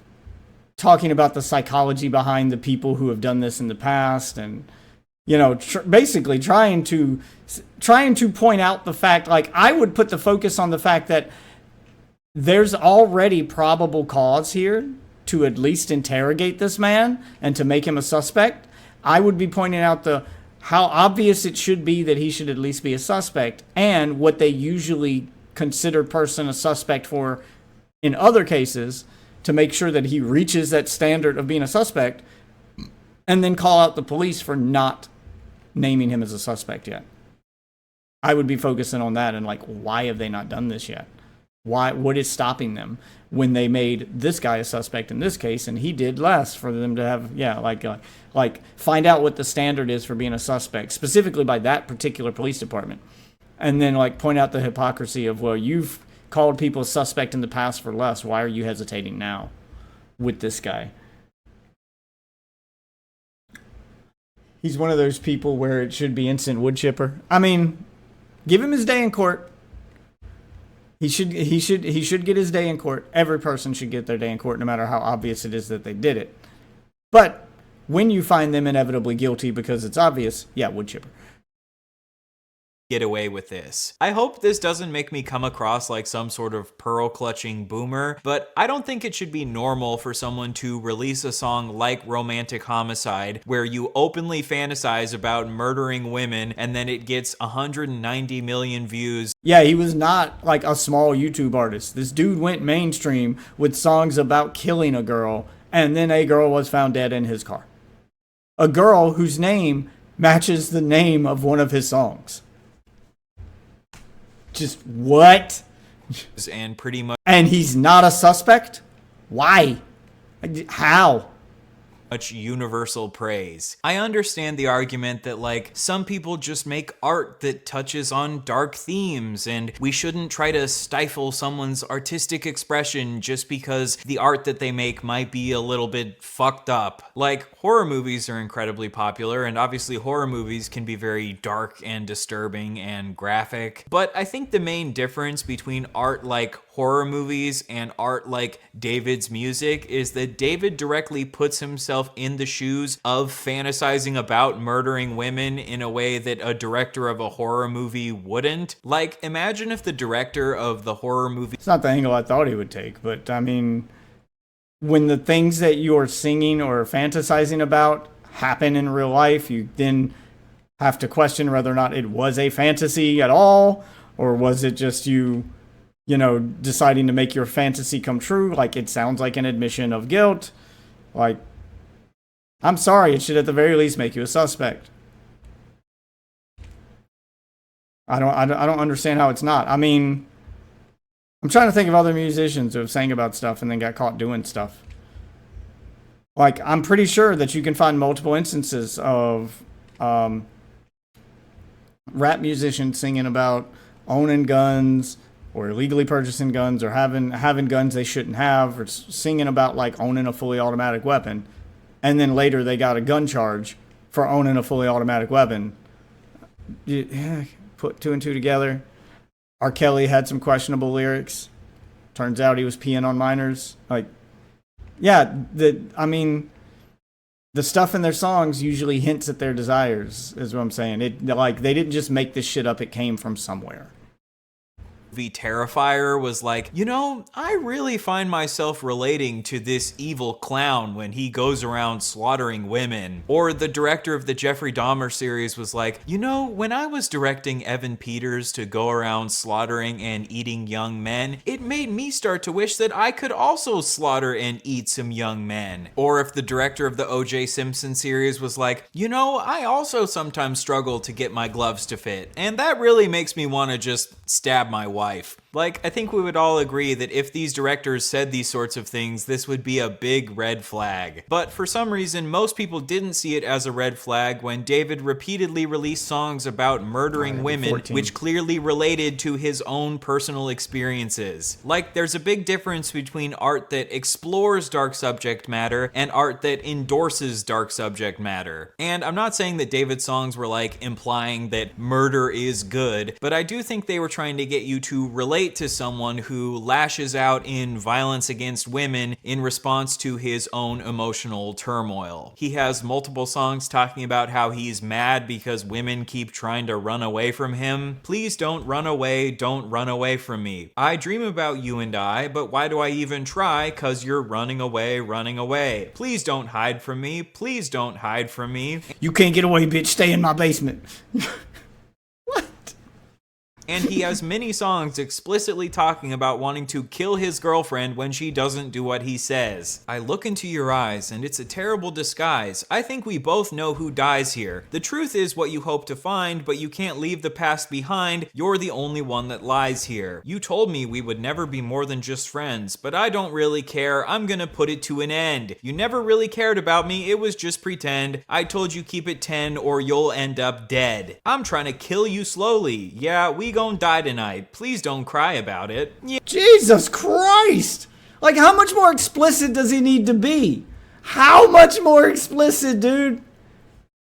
talking about the psychology behind the people who have done this in the past, and you know, basically trying to point out the fact, like I would put the focus on the fact that there's already probable cause here to at least interrogate this man and to make him a suspect. I would be pointing out how obvious it should be that he should at least be a suspect, and what they usually consider person a suspect for in other cases, to make sure that he reaches that standard of being a suspect, and then call out the police for not naming him as a suspect yet. I would be focusing on that and like, why have they not done this yet? What is stopping them when they made this guy a suspect in this case and he did less, for them to have, like find out what the standard is for being a suspect, specifically by that particular police department. And then like point out the hypocrisy of, well, you've called people a suspect in the past for less. Why are you hesitating now with this guy? He's one of those people where it should be instant wood chipper. I mean, give him his day in court. He should get his day in court. Every person should get their day in court, no matter how obvious it is that they did it. But when you find them inevitably guilty because it's obvious, yeah, wood chipper. Get away with this. I hope this doesn't make me come across like some sort of pearl clutching boomer, but I don't think it should be normal for someone to release a song like Romantic Homicide, where you openly fantasize about murdering women and then it gets 190 million views. Yeah, he was not like a small YouTube artist. This dude went mainstream with songs about killing a girl, and then a girl was found dead in his car. A girl whose name matches the name of one of his songs. Just what? And pretty much. And he's not a suspect? Why? How? Much universal praise. I understand the argument that like some people just make art that touches on dark themes, and we shouldn't try to stifle someone's artistic expression just because the art that they make might be a little bit fucked up. Like, horror movies are incredibly popular, and obviously horror movies can be very dark and disturbing and graphic, but I think the main difference between art like horror movies and art like David's music is that David directly puts himself in the shoes of fantasizing about murdering women in a way that a director of a horror movie wouldn't. Like, imagine if the director of the horror movie... It's not the angle I thought he would take, but I mean, when the things that you're singing or fantasizing about happen in real life, you then have to question whether or not it was a fantasy at all, or was it just you know, deciding to make your fantasy come true. Like, it sounds like an admission of guilt. Like, I'm sorry, it should at the very least make you a suspect. I don't understand how it's not. I mean, I'm trying to think of other musicians who have sang about stuff and then got caught doing stuff. Like, I'm pretty sure that you can find multiple instances of rap musicians singing about owning guns or illegally purchasing guns or having guns they shouldn't have, or singing about like owning a fully automatic weapon, and then later they got a gun charge for owning a fully automatic weapon. Yeah, put two and two together. R. Kelly had some questionable lyrics. Turns out he was peeing on minors. Like, yeah, the stuff in their songs usually hints at their desires, is what I'm saying. They didn't just make this shit up, it came from somewhere. Terrifier was like, you know, I really find myself relating to this evil clown when he goes around slaughtering women. Or the director of the Jeffrey Dahmer series was like, you know, when I was directing Evan Peters to go around slaughtering and eating young men, it made me start to wish that I could also slaughter and eat some young men. Or if the director of the O.J. Simpson series was like, you know, I also sometimes struggle to get my gloves to fit, and that really makes me want to just stab my wife. Like, I think we would all agree that if these directors said these sorts of things, this would be a big red flag. But for some reason, most people didn't see it as a red flag when David repeatedly released songs about murdering women, 14. which clearly related to his own personal experiences. Like, there's a big difference between art that explores dark subject matter and art that endorses dark subject matter. And I'm not saying that David's songs were like implying that murder is good, but I do think they were trying to get you to relate to someone who lashes out in violence against women in response to his own emotional turmoil. He has multiple songs talking about how he's mad because women keep trying to run away from him. Please don't run away from me. I dream about you and I, but why do I even try? 'Cause you're running away. Please don't hide from me. Please don't hide from me. You can't get away, bitch. Stay in my basement. And he has many songs explicitly talking about wanting to kill his girlfriend when she doesn't do what he says. I look into your eyes, and it's a terrible disguise. I think we both know who dies here. The truth is what you hope to find, but you can't leave the past behind. You're the only one that lies here. You told me we would never be more than just friends, but I don't really care. I'm gonna put it to an end. You never really cared about me. It was just pretend. I told you keep it 10 or you'll end up dead. I'm trying to kill you slowly. Yeah, we gon' die tonight. Please don't cry about it. Yeah. Jesus Christ! Like, how much more explicit does he need to be? How much more explicit, dude?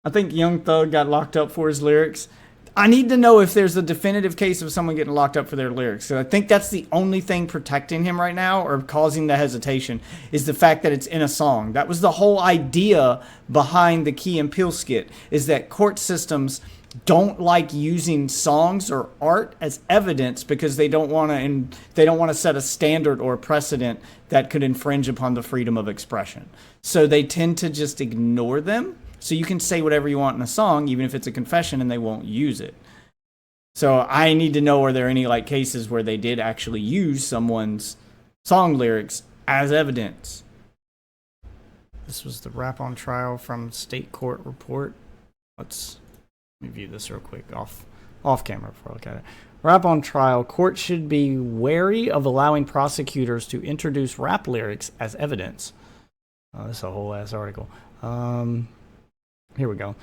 I think Young Thug got locked up for his lyrics. I need to know if there's a definitive case of someone getting locked up for their lyrics. So I think that's the only thing protecting him right now, or causing the hesitation, is the fact that it's in a song. That was the whole idea behind the Key and Peele skit, is that court systems don't like using songs or art as evidence because they don't want to set a standard or a precedent that could infringe upon the freedom of expression. So they tend to just ignore them. So you can say whatever you want in a song, even if it's a confession, and they won't use it. So I need to know, are there any like cases where they did actually use someone's song lyrics as evidence? This was the rap on trial from state court report. Let me view this real quick off camera before I look at it. Rap on trial. Court should be wary of allowing prosecutors to introduce rap lyrics as evidence. Oh, this is a whole ass article. Here we go.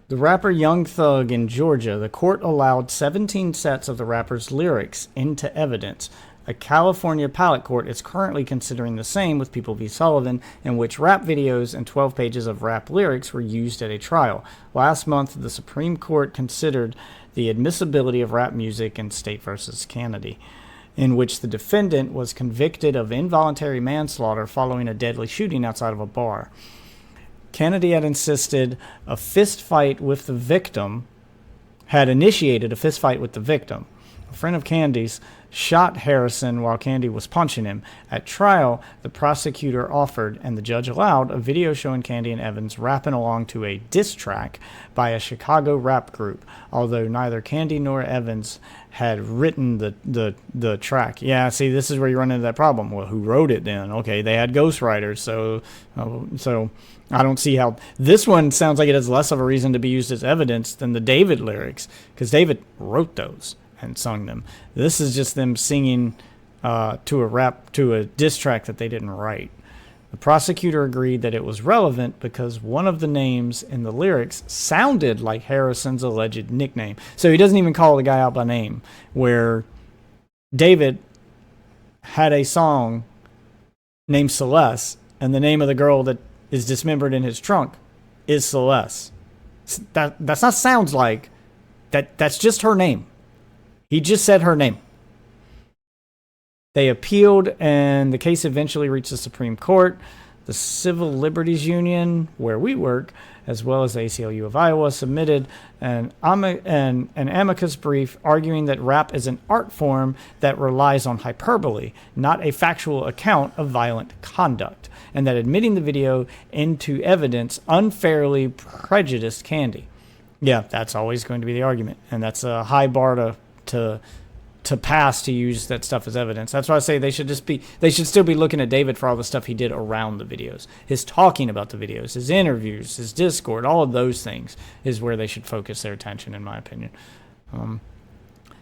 The rapper Young Thug in Georgia, the court allowed 17 sets of the rapper's lyrics into evidence. A California appellate court is currently considering the same with People v. Sullivan, in which rap videos and 12 pages of rap lyrics were used at a trial. Last month, the Supreme Court considered the admissibility of rap music in State v. Kennedy, in which the defendant was convicted of involuntary manslaughter following a deadly shooting outside of a bar. Kennedy had initiated a fist fight with the victim. A friend of Candy's shot Harrison while Candy was punching him. At trial, the prosecutor offered, and the judge allowed, a video showing Candy and Evans rapping along to a diss track by a Chicago rap group, although neither Candy nor Evans had written the track. Yeah, see, this is where you run into that problem. Well, who wrote it then? Okay, they had ghostwriters, so I don't see how... This one sounds like it has less of a reason to be used as evidence than the David lyrics, because David wrote those. and sung them. This is just them singing to a diss track that they didn't write. The prosecutor agreed that it was relevant because one of the names in the lyrics sounded like Harrison's alleged nickname. So he doesn't even call the guy out by name, where David had a song named Celeste, and the name of the girl that is dismembered in his trunk is Celeste. That's not sounds like. That's just her name. He just said her name. They appealed, and the case eventually reached the Supreme Court. The Civil Liberties Union, where we work, as well as the ACLU of Iowa, submitted an amicus brief arguing that rap is an art form that relies on hyperbole, not a factual account of violent conduct, and that admitting the video into evidence unfairly prejudiced Candy. Yeah, that's always going to be the argument, and that's a high bar to pass to use that stuff as evidence. That's why I say they should still be looking at David for all the stuff he did around the videos. His talking about the videos, his interviews, his Discord, all of those things is where they should focus their attention, in my opinion.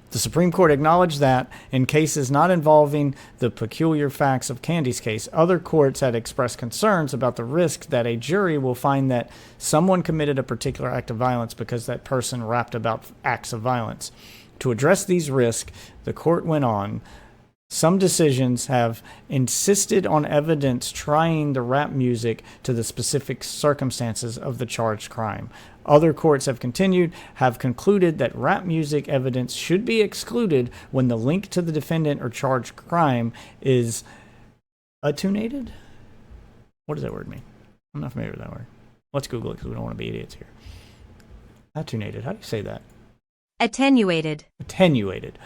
The Supreme Court acknowledged that in cases not involving the peculiar facts of Candy's case, other courts had expressed concerns about the risk that a jury will find that someone committed a particular act of violence because that person rapped about acts of violence. To address these risks, the court went on. Some decisions have insisted on evidence trying the rap music to the specific circumstances of the charged crime. Other courts have concluded that rap music evidence should be excluded when the link to the defendant or charged crime is attenuated. What does that word mean? I'm not familiar with that word. Let's Google it because we don't want to be idiots here. Attenuated. How do you say that? Attenuated. Attenuated.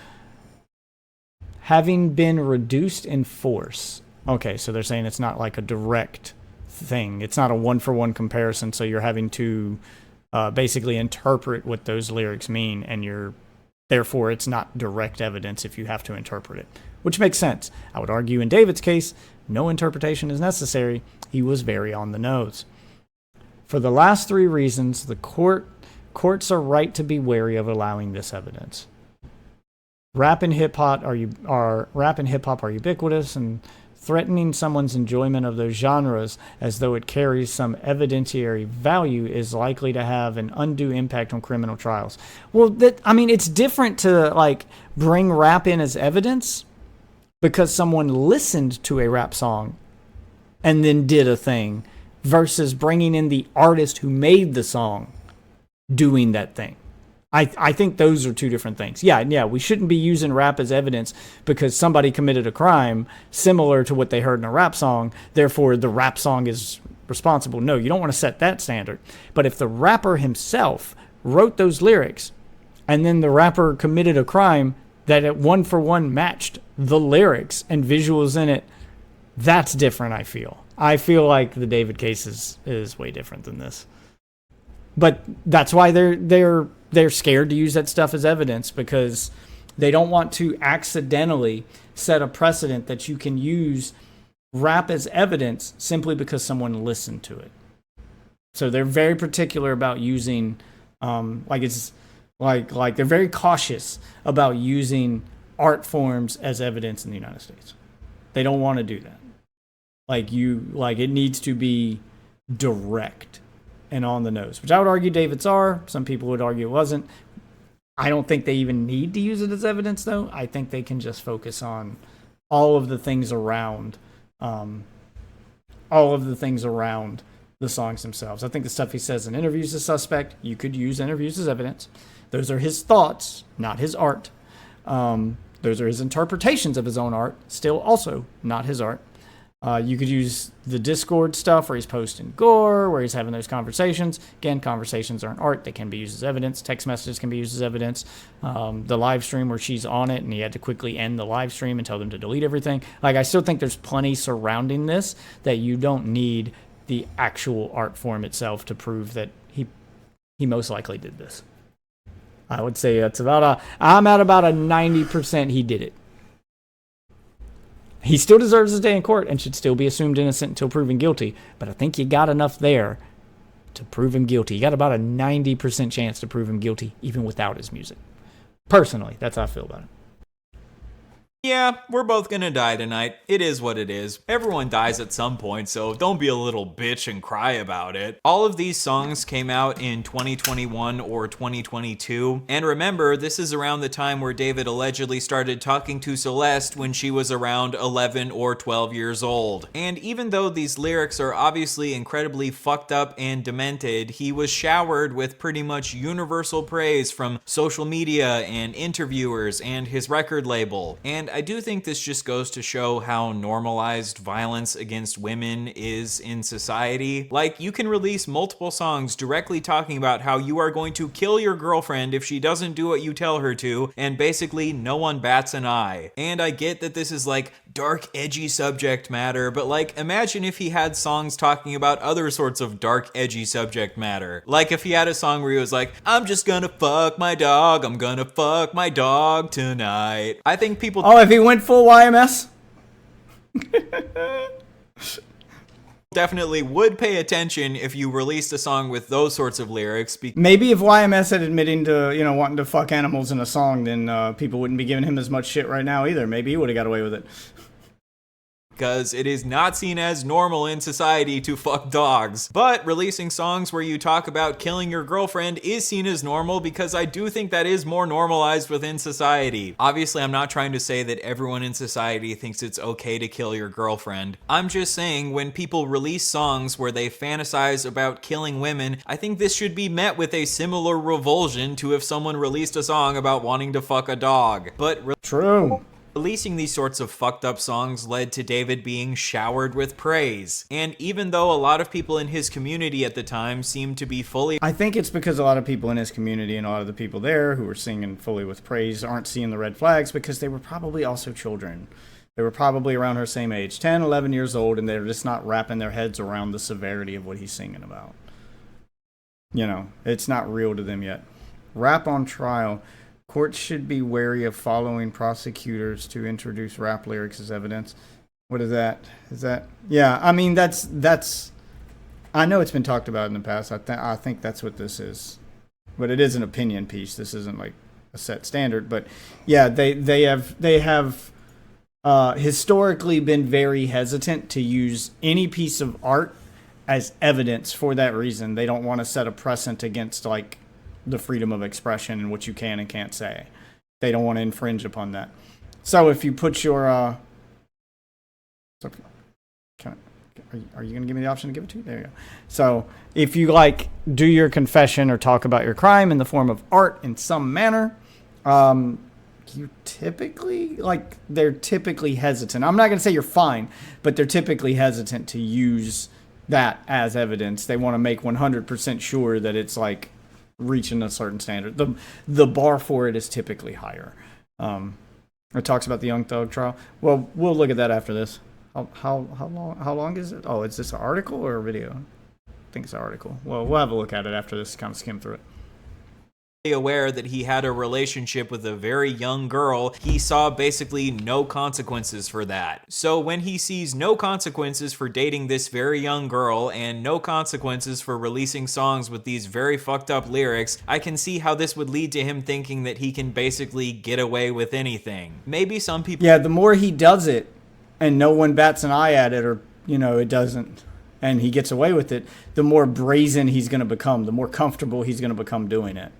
Having been reduced in force. Okay, so they're saying it's not like a direct thing. It's not a one-for-one comparison, so you're having to basically interpret what those lyrics mean, and therefore it's not direct evidence if you have to interpret it, which makes sense. I would argue in David's case, no interpretation is necessary. He was very on the nose. For the last three reasons, the courts are right to be wary of allowing this evidence. Rap and hip hop are ubiquitous, and threatening someone's enjoyment of those genres as though it carries some evidentiary value is likely to have an undue impact on criminal trials. Well, it's different to bring rap in as evidence because someone listened to a rap song and then did a thing versus bringing in the artist who made the song doing that thing. I think those are two different things. Yeah, we shouldn't be using rap as evidence because somebody committed a crime similar to what they heard in a rap song, therefore the rap song is responsible. No, you don't want to set that standard. But if the rapper himself wrote those lyrics and then the rapper committed a crime that it one-for-one matched the lyrics and visuals in it, that's different, I feel. I feel like the David case is way different than this. But that's why they're scared to use that stuff as evidence, because they don't want to accidentally set a precedent that you can use rap as evidence simply because someone listened to it. So they're very particular about using, they're very cautious about using art forms as evidence in the United States. They don't want to do that. It needs to be direct and on the nose, which I would argue David's are. Some people would argue it wasn't. I don't think they even need to use it as evidence, though. I think they can just focus on all of the things around, the songs themselves. I think the stuff he says in interviews is suspect. You could use interviews as evidence. Those are his thoughts, not his art. Those are his interpretations of his own art, still also not his art. You could use the Discord stuff where he's posting gore, where he's having those conversations. Again, conversations aren't art. They can be used as evidence. Text messages can be used as evidence. The live stream where she's on it and he had to quickly end the live stream and tell them to delete everything. I still think there's plenty surrounding this that you don't need the actual art form itself to prove that he most likely did this. I would say I'm at about a 90% he did it. He still deserves his day in court and should still be assumed innocent until proven guilty. But I think you got enough there to prove him guilty. You got about a 90% chance to prove him guilty even without his music. Personally, that's how I feel about it. Yeah, we're both gonna die tonight. It is what it is. Everyone dies at some point, so don't be a little bitch and cry about it. All of these songs came out in 2021 or 2022. And remember, this is around the time where David allegedly started talking to Celeste when she was around 11 or 12 years old. And even though these lyrics are obviously incredibly fucked up and demented, he was showered with pretty much universal praise from social media and interviewers and his record label. And I do think this just goes to show how normalized violence against women is in society. Like, you can release multiple songs directly talking about how you are going to kill your girlfriend if she doesn't do what you tell her to, and basically no one bats an eye. And I get that this is like dark, edgy subject matter, but like, imagine if he had songs talking about other sorts of dark, edgy subject matter. Like if he had a song where he was like, I'm just gonna fuck my dog, I'm gonna fuck my dog tonight. I think people... Oh, if he went full YMS? definitely would pay attention if you released a song with those sorts of lyrics. Maybe if YMS had admitting to, wanting to fuck animals in a song, then people wouldn't be giving him as much shit right now either. Maybe he would have got away with it. Because it is not seen as normal in society to fuck dogs. But releasing songs where you talk about killing your girlfriend is seen as normal, because I do think that is more normalized within society. Obviously, I'm not trying to say that everyone in society thinks it's okay to kill your girlfriend. I'm just saying, when people release songs where they fantasize about killing women, I think this should be met with a similar revulsion to if someone released a song about wanting to fuck a dog. But True. releasing these sorts of fucked up songs led to David being showered with praise. And even though a lot of people in his community at the time seemed to be fully... I think it's because a lot of people in his community and a lot of the people there who were singing fully with praise aren't seeing the red flags, because they were probably also children. They were probably around her same age, 10, 11 years old, and they're just not wrapping their heads around the severity of what he's singing about. It's not real to them yet. Rap on trial. Courts should be wary of following prosecutors to introduce rap lyrics as evidence. What is that? Yeah, I mean, that's I know it's been talked about in the past. I think that's what this is. But it is an opinion piece. This isn't like a set standard. But yeah, they have historically been very hesitant to use any piece of art as evidence for that reason. They don't want to set a precedent against like the freedom of expression and what you can and can't say. They don't want to infringe upon that. So if you put your are you going to give me the option to give it to you? There you go. So if you like do your confession or talk about your crime in the form of art in some manner, you typically they're typically hesitant. I'm not going to say you're fine, but they're typically hesitant to use that as evidence. They want to make 100% sure that it's like reaching a certain standard. The bar for it is typically higher. It talks about the Young Thug trial. Well, we'll look at that after this. How long is it? Oh, is this an article or a video? I think it's an article. Well, we'll have a look at it after this, kind of skim through it. Aware that he had a relationship with a very young girl, he saw basically no consequences for that. So when he sees no consequences for dating this very young girl and no consequences for releasing songs with these very fucked up lyrics, I can see how this would lead to him thinking that he can basically get away with anything. Maybe some people... Yeah, the more he does it and no one bats an eye at it, or, it doesn't, and he gets away with it, the more brazen he's going to become, the more comfortable he's going to become doing it.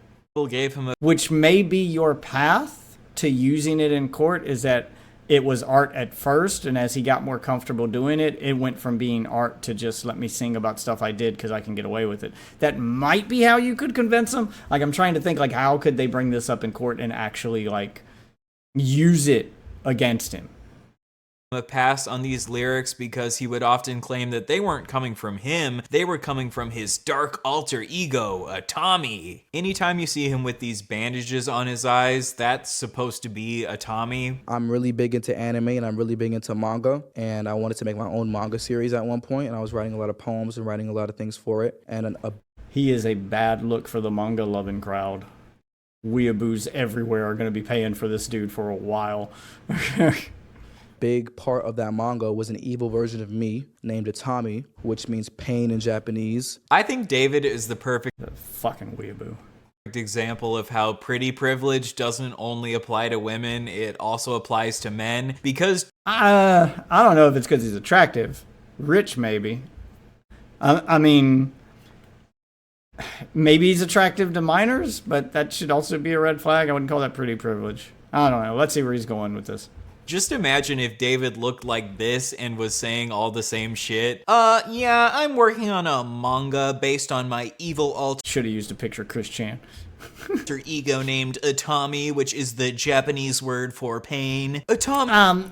Gave him which may be your path to using it in court, is that it was art at first, and as he got more comfortable doing it, it went from being art to just let me sing about stuff I did because I can get away with it. That might be how you could convince him. Like, I'm trying to think, like, how could they bring this up in court and actually like use it against him? A pass on these lyrics because he would often claim that they weren't coming from him, they were coming from his dark alter ego, a Tommy. Anytime you see him with these bandages on his eyes, that's supposed to be a Tommy. I'm really big into anime and I'm really big into manga, and I wanted to make my own manga series at one point, and I was writing a lot of poems and writing a lot of things for it. And he is a bad look for the manga loving crowd. Weeaboos everywhere are going to be paying for this dude for a while. Big part of that manga was an evil version of me named Tommy, which means pain in Japanese. I think David is the perfect fucking weeaboo. example of how pretty privilege doesn't only apply to women, it also applies to men. Because I don't know if it's because he's attractive. Rich, maybe. I mean, maybe he's attractive to minors, but that should also be a red flag. I wouldn't call that pretty privilege. I don't know. Let's see where he's going with this. just imagine if David looked like this and was saying all the same shit. Yeah, I'm working on a manga based on my evil alter Should have used a picture of Chris Chan. ego named Atami, which is the Japanese word for pain. Atami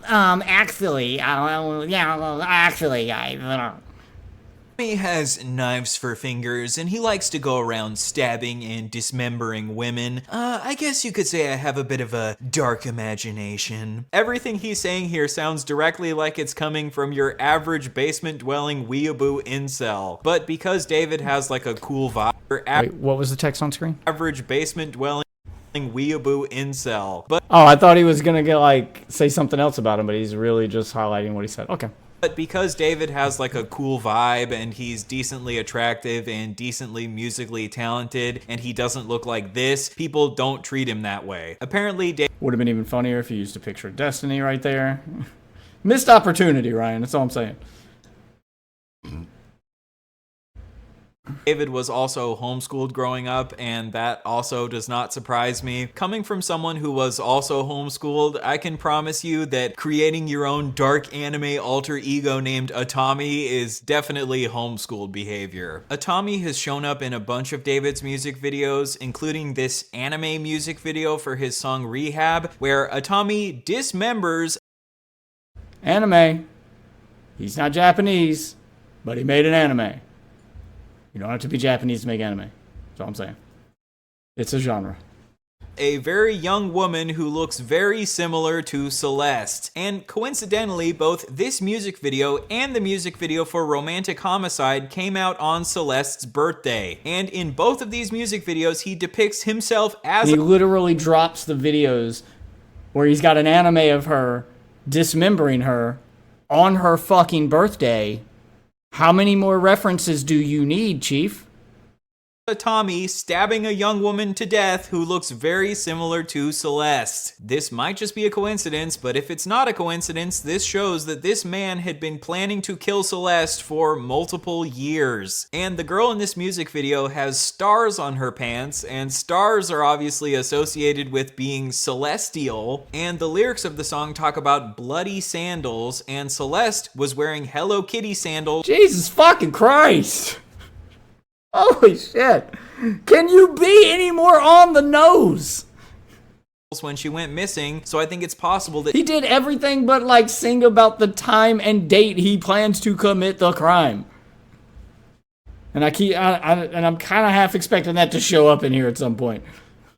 He has knives for fingers, and he likes to go around stabbing and dismembering women. I guess you could say I have a bit of a dark imagination. Everything he's saying here sounds directly like it's coming from your average basement-dwelling weeaboo incel. But because David has like a cool vibe, Wait, what was the text on screen? average basement-dwelling weeaboo incel. But I thought he was gonna get say something else about him, but he's really just highlighting what he said. Okay. But because David has like a cool vibe and he's decently attractive and decently musically talented and he doesn't look like this, people don't treat him that way. Apparently, Would have been even funnier if you used a picture of Destiny right there. Missed opportunity, Ryan. That's all I'm saying. David was also homeschooled growing up, and that also does not surprise me. Coming from someone who was also homeschooled, I can promise you that creating your own dark anime alter ego named Atami is definitely homeschooled behavior. Atami has shown up in a bunch of David's music videos, including this anime music video for his song Rehab, where Atami dismembers Anime. He's not Japanese, but he made an anime. You don't have to be Japanese to make anime. That's all I'm saying. It's a genre. a very young woman who looks very similar to Celeste. And coincidentally, both this music video and the music video for Romantic Homicide came out on Celeste's birthday. And in both of these music videos, he depicts himself as he literally drops the videos where he's got an anime of her dismembering her on her fucking birthday. How many more references do you need, Chief? Tommy stabbing a young woman to death who looks very similar to Celeste. This might just be a coincidence, but if it's not a coincidence, this shows that this man had been planning to kill Celeste for multiple years. And the girl in this music video has stars on her pants, and stars are obviously associated with being celestial, and the lyrics of the song talk about bloody sandals, and Celeste was wearing Hello Kitty sandals. Jesus fucking Christ! Holy shit. Can you be any more on the nose? When she went missing, so I think it's possible that he did everything but like sing about the time and date he plans to commit the crime. And I'm kind of half expecting that to show up in here at some point.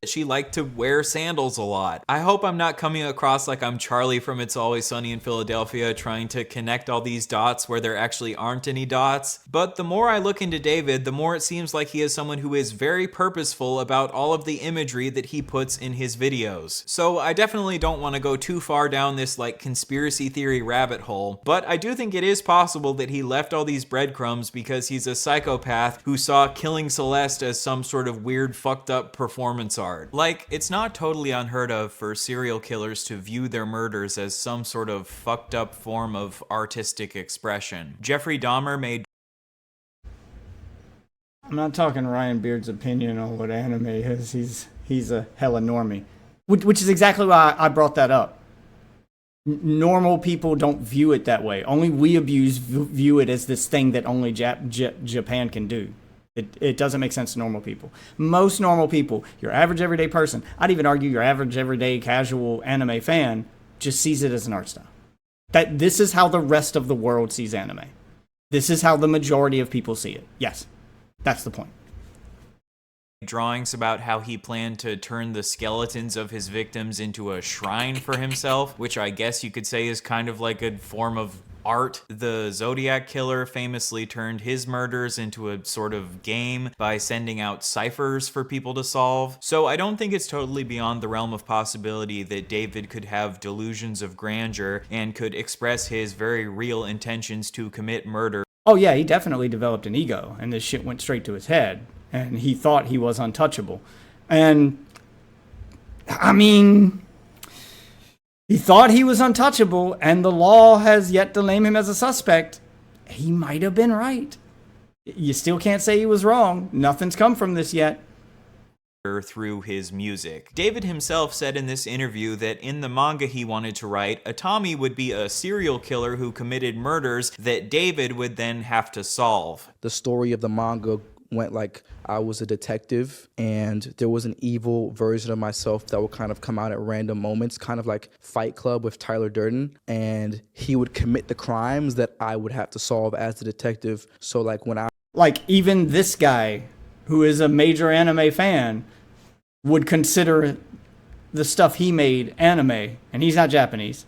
she liked to wear sandals a lot. I hope I'm not coming across like I'm Charlie from It's Always Sunny in Philadelphia trying to connect all these dots where there actually aren't any dots. But the more I look into David, the more it seems like he is someone who is very purposeful about all of the imagery that he puts in his videos. So I definitely don't want to go too far down this like conspiracy theory rabbit hole, but I do think it is possible that he left all these breadcrumbs because he's a psychopath who saw killing Celeste as some sort of weird fucked up performance art. Like, it's not totally unheard of for serial killers to view their murders as some sort of fucked up form of artistic expression. Jeffrey Dahmer made... I'm not talking Ryan Beard's opinion on what anime is. He's a hella normie. Which is exactly why I brought that up. Normal people don't view it that way. Only weeaboos view it as this thing that only Japan can do. It doesn't make sense to normal people. Most normal people, your average everyday person, I'd even argue your average everyday casual anime fan, just sees it as an art style. This is how the rest of the world sees anime. This is how the majority of people see it. Yes, that's the point. Drawings about how he planned to turn the skeletons of his victims into a shrine for himself, which I guess you could say is kind of like a form of art. The Zodiac Killer famously turned his murders into a sort of game by sending out ciphers for people to solve. So I don't think it's totally beyond the realm of possibility that David could have delusions of grandeur and could express his very real intentions to commit murder. Oh yeah, he definitely developed an ego, and this shit went straight to his head, and he thought he was untouchable. And, I mean, he thought he was untouchable, and the law has yet to name him as a suspect. He might have been right. You still can't say he was wrong. Nothing's come from this yet. Through his music. David himself said in this interview that in the manga he wanted to write, Atami would be a serial killer who committed murders that David would then have to solve. The story of the manga went like I was a detective and there was an evil version of myself that would kind of come out at random moments, kind of like Fight Club with Tyler Durden, and he would commit the crimes that I would have to solve as the detective. So like when I even this guy, who is a major anime fan, would consider the stuff he made anime, and he's not Japanese.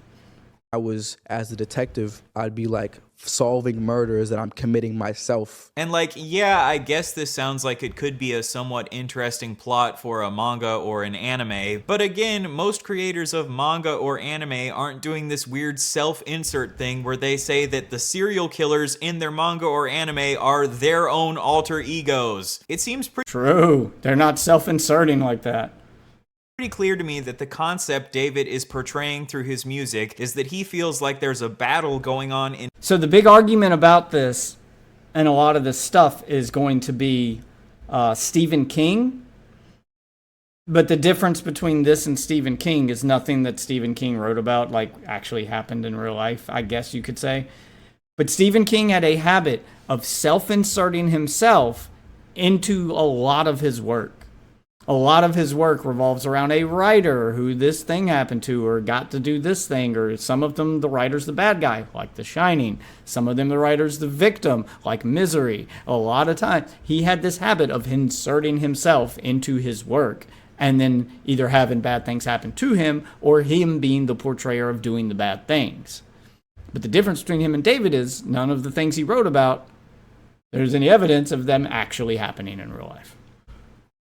I was, as a detective, I'd be like solving murders that I'm committing myself. And like, yeah, I guess this sounds like it could be a somewhat interesting plot for a manga or an anime, but again, most creators of manga or anime aren't doing this weird self-insert thing where they say that the serial killers in their manga or anime are their own alter egos. It seems pretty True. They're not self-inserting like that. Pretty clear to me that the concept David is portraying through his music is that he feels like there's a battle going on in. So the big argument about this and a lot of this stuff is going to be Stephen King. But the difference between this and Stephen King is nothing that Stephen King wrote about like actually happened in real life, I guess you could say. But Stephen King had a habit of self-inserting himself into a lot of his work. A lot of his work revolves around a writer who this thing happened to or got to do this thing, or some of them the writer's the bad guy, like The Shining. Some of them the writer's the victim, like Misery. A lot of times he had this habit of inserting himself into his work and then either having bad things happen to him or him being the portrayer of doing the bad things. But the difference between him and David is none of the things he wrote about, there's any evidence of them actually happening in real life.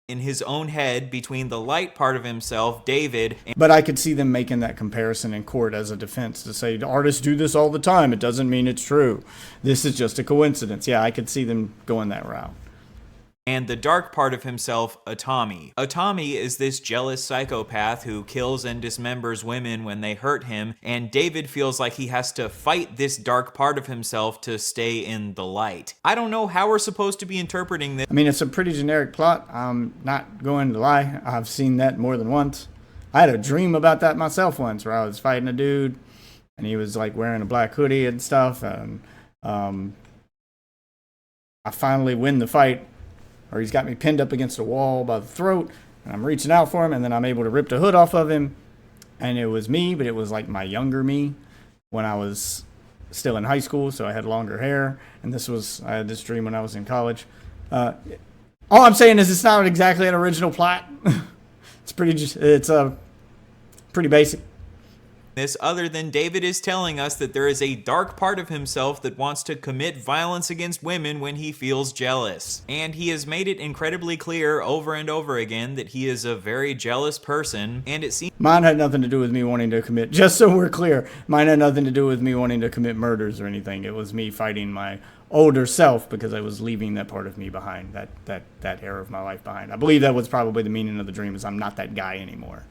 In his own head between the light part of himself, David. But I could see them making that comparison in court as a defense to say artists do this all the time. It doesn't mean it's true. This is just a coincidence. Yeah, I could see them going that route. And the dark part of himself, Atami. Atami is this jealous psychopath who kills and dismembers women when they hurt him, and David feels like he has to fight this dark part of himself to stay in the light. I don't know how we're supposed to be interpreting this. I mean, it's a pretty generic plot. I'm not going to lie. I've seen that more than once. I had a dream about that myself once where I was fighting a dude, and he was like wearing a black hoodie and stuff, and I finally win the fight. Or he's got me pinned up against a wall by the throat, and I'm reaching out for him, and then I'm able to rip the hood off of him. And it was me, but it was like my younger me when I was still in high school, so I had longer hair. And I had this dream when I was in college. All I'm saying is it's not exactly an original plot. It's pretty basic. This other than David is telling us that there is a dark part of himself that wants to commit violence against women when he feels jealous. And he has made it incredibly clear over and over again that he is a very jealous person, and it seems mine had nothing to do with me wanting to commit, just so we're clear, mine had nothing to do with me wanting to commit murders or anything. It was me fighting my older self because I was leaving that part of me behind, that era of my life behind. I believe that was probably the meaning of the dream, is I'm not that guy anymore.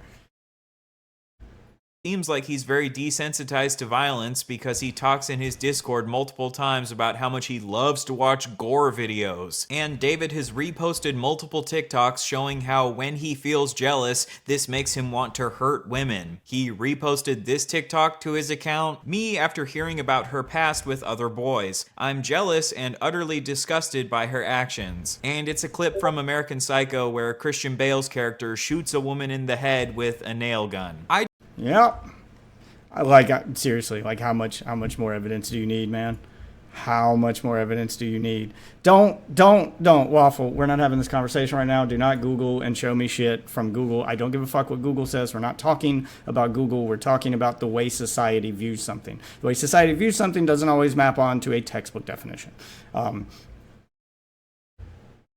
Seems like he's very desensitized to violence because he talks in his Discord multiple times about how much he loves to watch gore videos. And David has reposted multiple TikToks showing how when he feels jealous, this makes him want to hurt women. He reposted this TikTok to his account, "Me after hearing about her past with other boys. I'm jealous and utterly disgusted by her actions." And it's a clip from American Psycho where Christian Bale's character shoots a woman in the head with a nail gun. Yep. Seriously, how much more evidence do you need, man? How much more evidence do you need? Don't, Waffle. We're not having this conversation right now. Do not Google and show me shit from Google. I don't give a fuck what Google says. We're not talking about Google. We're talking about the way society views something. The way society views something doesn't always map onto a textbook definition. For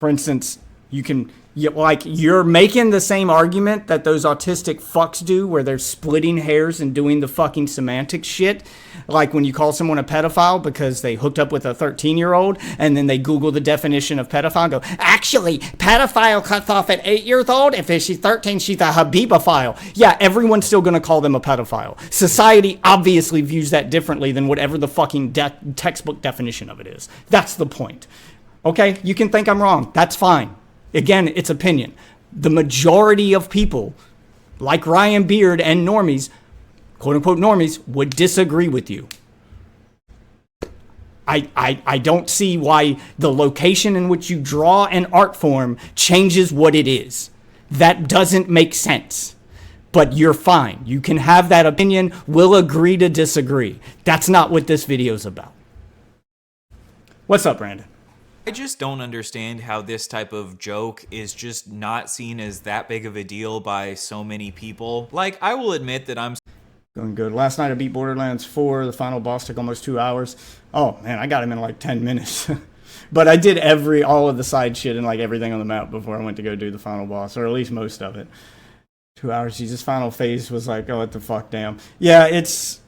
instance, You're making the same argument that those autistic fucks do, where they're splitting hairs and doing the fucking semantic shit. Like when you call someone a pedophile because they hooked up with a 13-year-old, and then they Google the definition of pedophile and go, actually, pedophile cuts off at 8 years old. If she's 13, she's a habibophile. Yeah, everyone's still going to call them a pedophile. Society obviously views that differently than whatever the fucking textbook definition of it is. That's the point. Okay, you can think I'm wrong. That's fine. Again, it's opinion. The majority of people, like Ryan Beard and normies, quote-unquote normies, would disagree with you. I don't see why the location in which you draw an art form changes what it is. That doesn't make sense. But you're fine. You can have that opinion. We'll agree to disagree. That's not what this video's about. What's up, Brandon? I just don't understand how this type of joke is just not seen as that big of a deal by so many people. Like, I will admit that I'm going good. Last night I beat Borderlands 4. The final boss took almost 2 hours. Oh, man, I got him in like 10 minutes. But I did all of the side shit and like everything on the map before I went to go do the final boss, or at least most of it. 2 hours. Jesus, final phase was like, oh, what the fuck, damn. Yeah, it's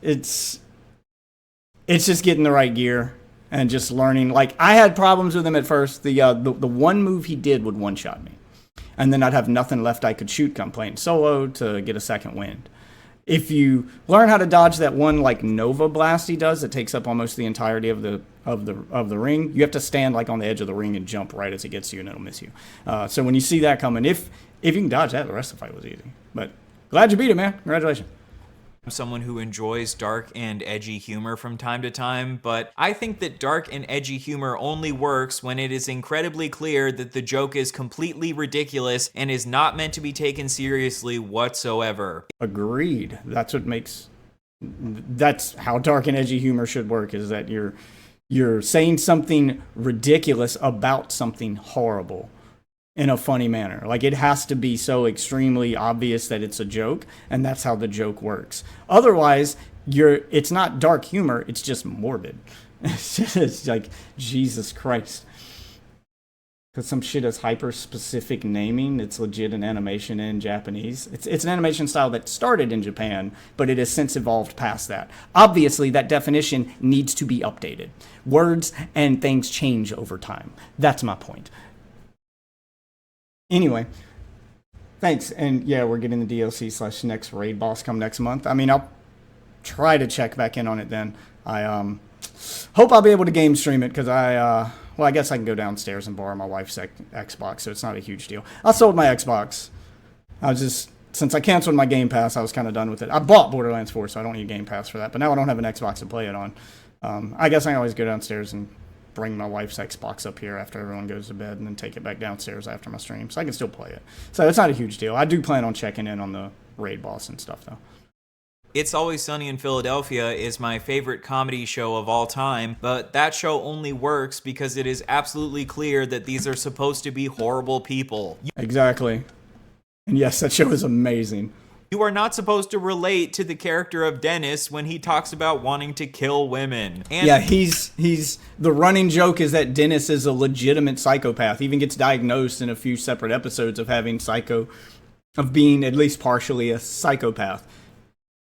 just getting the right gear. And just learning, like, I had problems with him at first. The one move he did would one-shot me. And then I'd have nothing left I could shoot come playing solo to get a second wind. If you learn how to dodge that one, like, Nova Blast he does, that takes up almost the entirety of the ring, you have to stand, like, on the edge of the ring and jump right as it gets you, and it'll miss you. So when you see that coming, if you can dodge that, the rest of the fight was easy. But glad you beat it, man. Congratulations. someone who enjoys dark and edgy humor from time to time, but I think that dark and edgy humor only works when it is incredibly clear that the joke is completely ridiculous and is not meant to be taken seriously whatsoever. Agreed. That's how dark and edgy humor should work, is that you're saying something ridiculous about something horrible in a funny manner. Like, it has to be so extremely obvious that it's a joke, and that's how the joke works. Otherwise, it's not dark humor, it's just morbid. It's like, Jesus Christ. Because some shit is hyper-specific naming. It's legit an animation in Japanese. It's an animation style that started in Japan, but it has since evolved past that. Obviously, that definition needs to be updated. Words and things change over time. That's my point. Anyway, thanks. And yeah, we're getting the DLC / next raid boss come next month. I mean, I'll try to check back in on it then. I hope I'll be able to game stream it, because I guess I can go downstairs and borrow my wife's Xbox, so it's not a huge deal. I sold my Xbox. Since I canceled my Game Pass, I was kind of done with it. I bought Borderlands 4, so I don't need Game Pass for that, but now I don't have an Xbox to play it on. I guess I can always go downstairs and bring my wife's Xbox up here after everyone goes to bed, and then take it back downstairs after my stream, so I can still play it. So it's not a huge deal. I do plan on checking in on the raid boss and stuff, though. It's Always Sunny in Philadelphia is my favorite comedy show of all time, but that show only works because it is absolutely clear that these are supposed to be horrible people. Exactly. And yes, that show is amazing. You are not supposed to relate to the character of Dennis when he talks about wanting to kill women. And yeah, he's the running joke is that Dennis is a legitimate psychopath. He even gets diagnosed in a few separate episodes of being at least partially a psychopath.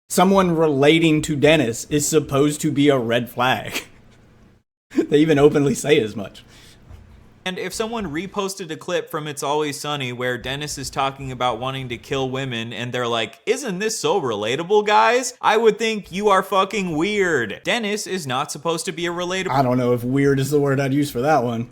Someone relating to Dennis is supposed to be a red flag. They even openly say as much. And if someone reposted a clip from It's Always Sunny where Dennis is talking about wanting to kill women and they're like, isn't this so relatable, guys? I would think you are fucking weird. Dennis is not supposed to be a relatable... I don't know if weird is the word I'd use for that one.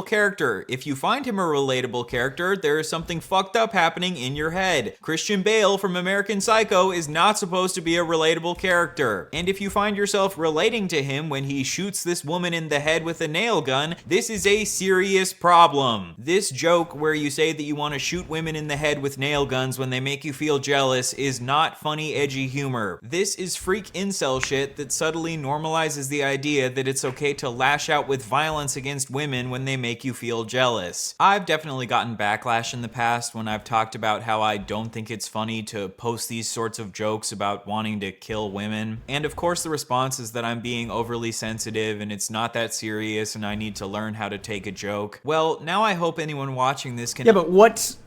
Character. If you find him a relatable character, there is something fucked up happening in your head. Christian Bale from American Psycho is not supposed to be a relatable character. And if you find yourself relating to him when he shoots this woman in the head with a nail gun, this is a serious problem. This joke where you say that you want to shoot women in the head with nail guns when they make you feel jealous is not funny, edgy humor. This is freak incel shit that subtly normalizes the idea that it's okay to lash out with violence against women when they may make you feel jealous. I've definitely gotten backlash in the past when I've talked about how I don't think it's funny to post these sorts of jokes about wanting to kill women. And of course the response is that I'm being overly sensitive and it's not that serious and I need to learn how to take a joke. Well, now I hope anyone watching this can... Yeah, but what's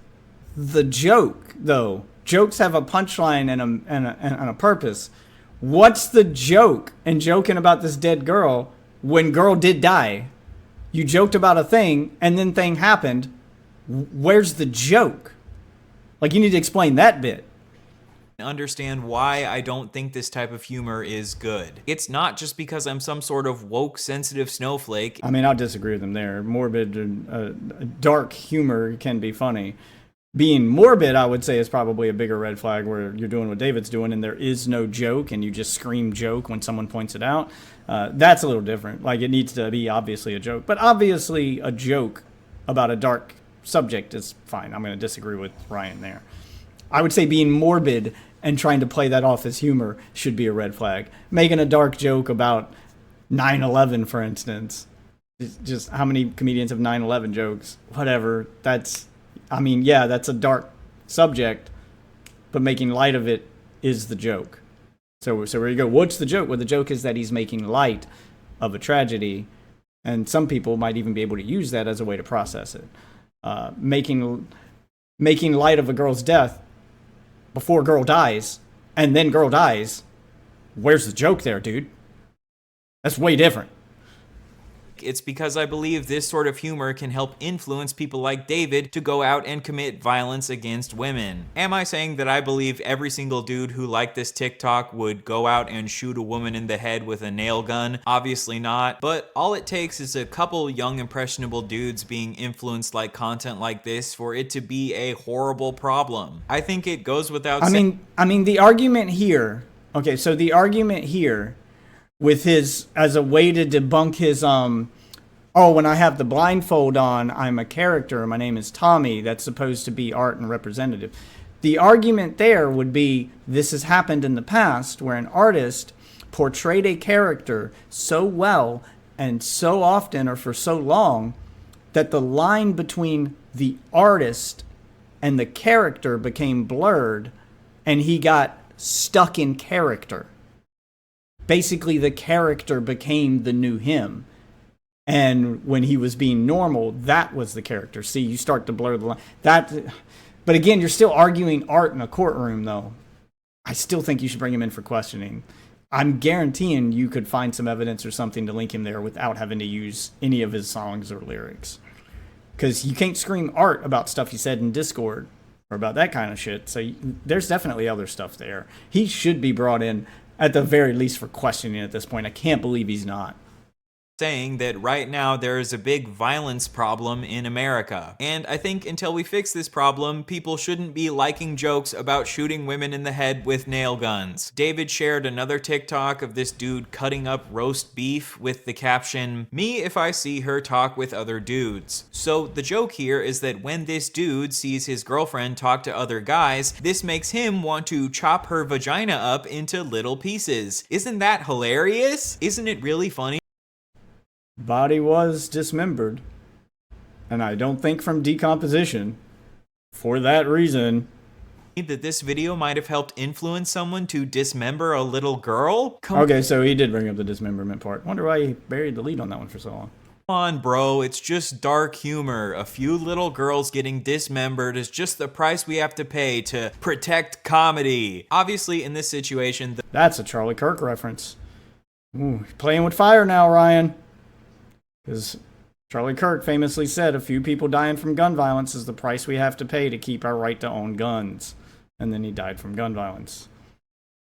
the joke, though? Jokes have a punchline and a purpose. What's the joke in joking about this dead girl when girl did die? You joked about a thing, and then thing happened. Where's the joke? Like, you need to explain that bit. Understand why I don't think this type of humor is good. It's not just because I'm some sort of woke, sensitive snowflake. I mean, I'll disagree with them there. Morbid and dark humor can be funny. Being morbid, I would say, is probably a bigger red flag where you're doing what David's doing and there is no joke and you just scream joke when someone points it out. That's a little different. Like, it needs to be obviously a joke. But obviously a joke about a dark subject is fine. I'm going to disagree with Ryan there. I would say being morbid and trying to play that off as humor should be a red flag. Making a dark joke about 9/11, for instance. Just how many comedians have 9/11 jokes? Whatever. I mean, yeah, that's a dark subject, but making light of it is the joke. So where you go, what's the joke? Well, the joke is that he's making light of a tragedy, and some people might even be able to use that as a way to process it. Making light of a girl's death before girl dies, and then girl dies, where's the joke there, dude? That's way different. It's because I believe this sort of humor can help influence people like David to go out and commit violence against women. Am I saying that I believe every single dude who liked this TikTok would go out and shoot a woman in the head with a nail gun? Obviously not, but all it takes is a couple young impressionable dudes being influenced like content like this for it to be a horrible problem. I think it goes without saying. I mean the argument here, okay, so the argument here with his, as a way to debunk his, when I have the blindfold on, I'm a character, my name is Tommy, that's supposed to be art and representative. The argument there would be, this has happened in the past, where an artist portrayed a character so well and so often or for so long that the line between the artist and the character became blurred and he got stuck in character. Basically, the character became the new him. And when he was being normal, that was the character. See, you start to blur the line. But again, you're still arguing art in a courtroom, though. I still think you should bring him in for questioning. I'm guaranteeing you could find some evidence or something to link him there without having to use any of his songs or lyrics. Because you can't scream art about stuff he said in Discord or about that kind of shit. So there's definitely other stuff there. He should be brought in at the very least for questioning at this point. I can't believe he's not. Saying that right now there is a big violence problem in America. And I think until we fix this problem, people shouldn't be liking jokes about shooting women in the head with nail guns. David shared another TikTok of this dude cutting up roast beef with the caption, "Me if I see her talk with other dudes." So the joke here is that when this dude sees his girlfriend talk to other guys, this makes him want to chop her vagina up into little pieces. Isn't that hilarious? Isn't it really funny? Body was dismembered, and I don't think from decomposition. For that reason, that this video might have helped influence someone to dismember a little girl? Okay, so he did bring up the dismemberment part. Wonder why he buried the lead on that one for so long. Come on, bro, it's just dark humor. A few little girls getting dismembered is just the price we have to pay to protect comedy. Obviously, in this situation... That's a Charlie Kirk reference. Ooh, playing with fire now, Ryan. Because Charlie Kirk famously said, a few people dying from gun violence is the price we have to pay to keep our right to own guns. And then he died from gun violence.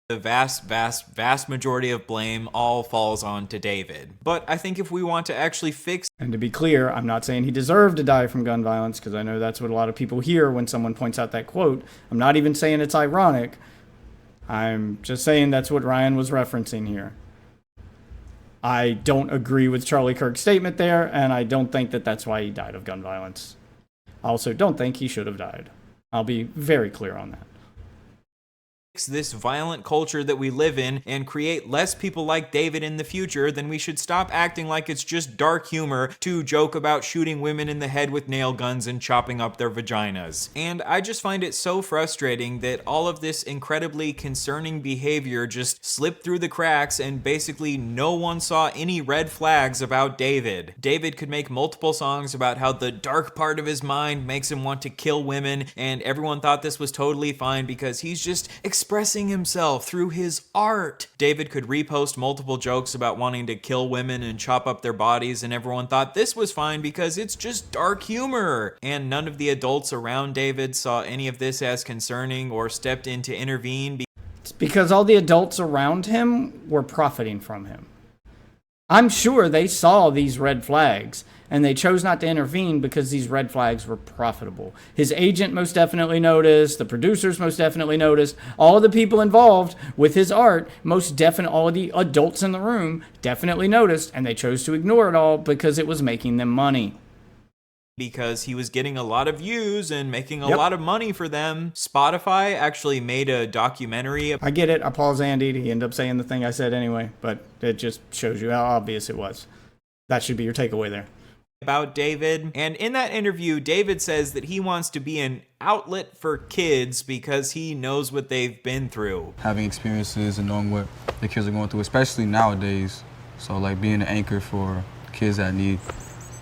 The vast majority of blame all falls on to David. But I think if we want to actually fix... And to be clear, I'm not saying he deserved to die from gun violence, because I know that's what a lot of people hear when someone points out that quote. I'm not even saying it's ironic. I'm just saying that's what Ryan was referencing here. I don't agree with Charlie Kirk's statement there, and I don't think that that's why he died of gun violence. I also don't think he should have died. I'll be very clear on that. this violent culture that we live in and create less people like David in the future, then we should stop acting like it's just dark humor to joke about shooting women in the head with nail guns and chopping up their vaginas. And I just find it so frustrating that all of this incredibly concerning behavior just slipped through the cracks and basically no one saw any red flags about David. David could make multiple songs about how the dark part of his mind makes him want to kill women, and everyone thought this was totally fine because he's just expressing himself through his art. David could repost multiple jokes about wanting to kill women and chop up their bodies, and everyone thought this was fine because it's just dark humor. And none of the adults around David saw any of this as concerning or stepped in to intervene. It's because all the adults around him were profiting from him. I'm sure they saw these red flags, and they chose not to intervene because these red flags were profitable. His agent most definitely noticed, the producers most definitely noticed, all of the people involved with his art, most definitely, all of the adults in the room definitely noticed, and they chose to ignore it all because it was making them money. Because he was getting a lot of views and making a lot of money for them. Spotify actually made a documentary. I get it. I paused Andy. He ended up saying the thing I said anyway, but it just shows you how obvious it was. That should be your takeaway there. About David. And in that interview, David says that he wants to be an outlet for kids because he knows what they've been through. Having experiences and knowing what the kids are going through, especially nowadays. So like being an anchor for kids that need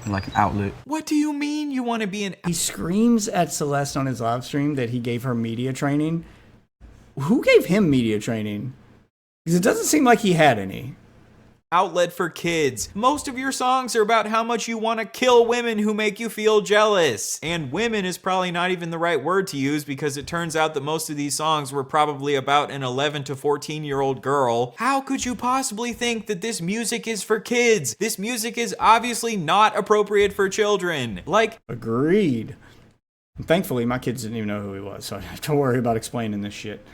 like an outlet. What do you mean you want to be an... He screams at Celeste on his live stream that he gave her media training. Who gave him media training? Because it doesn't seem like he had any. Outlet for kids. Most of your songs are about how much you want to kill women who make you feel jealous. And women is probably not even the right word to use because it turns out that most of these songs were probably about an 11 to 14-year-old girl. How could you possibly think that this music is for kids? This music is obviously not appropriate for children. Like, agreed. Thankfully, my kids didn't even know who he was, so I don't have to worry about explaining this shit.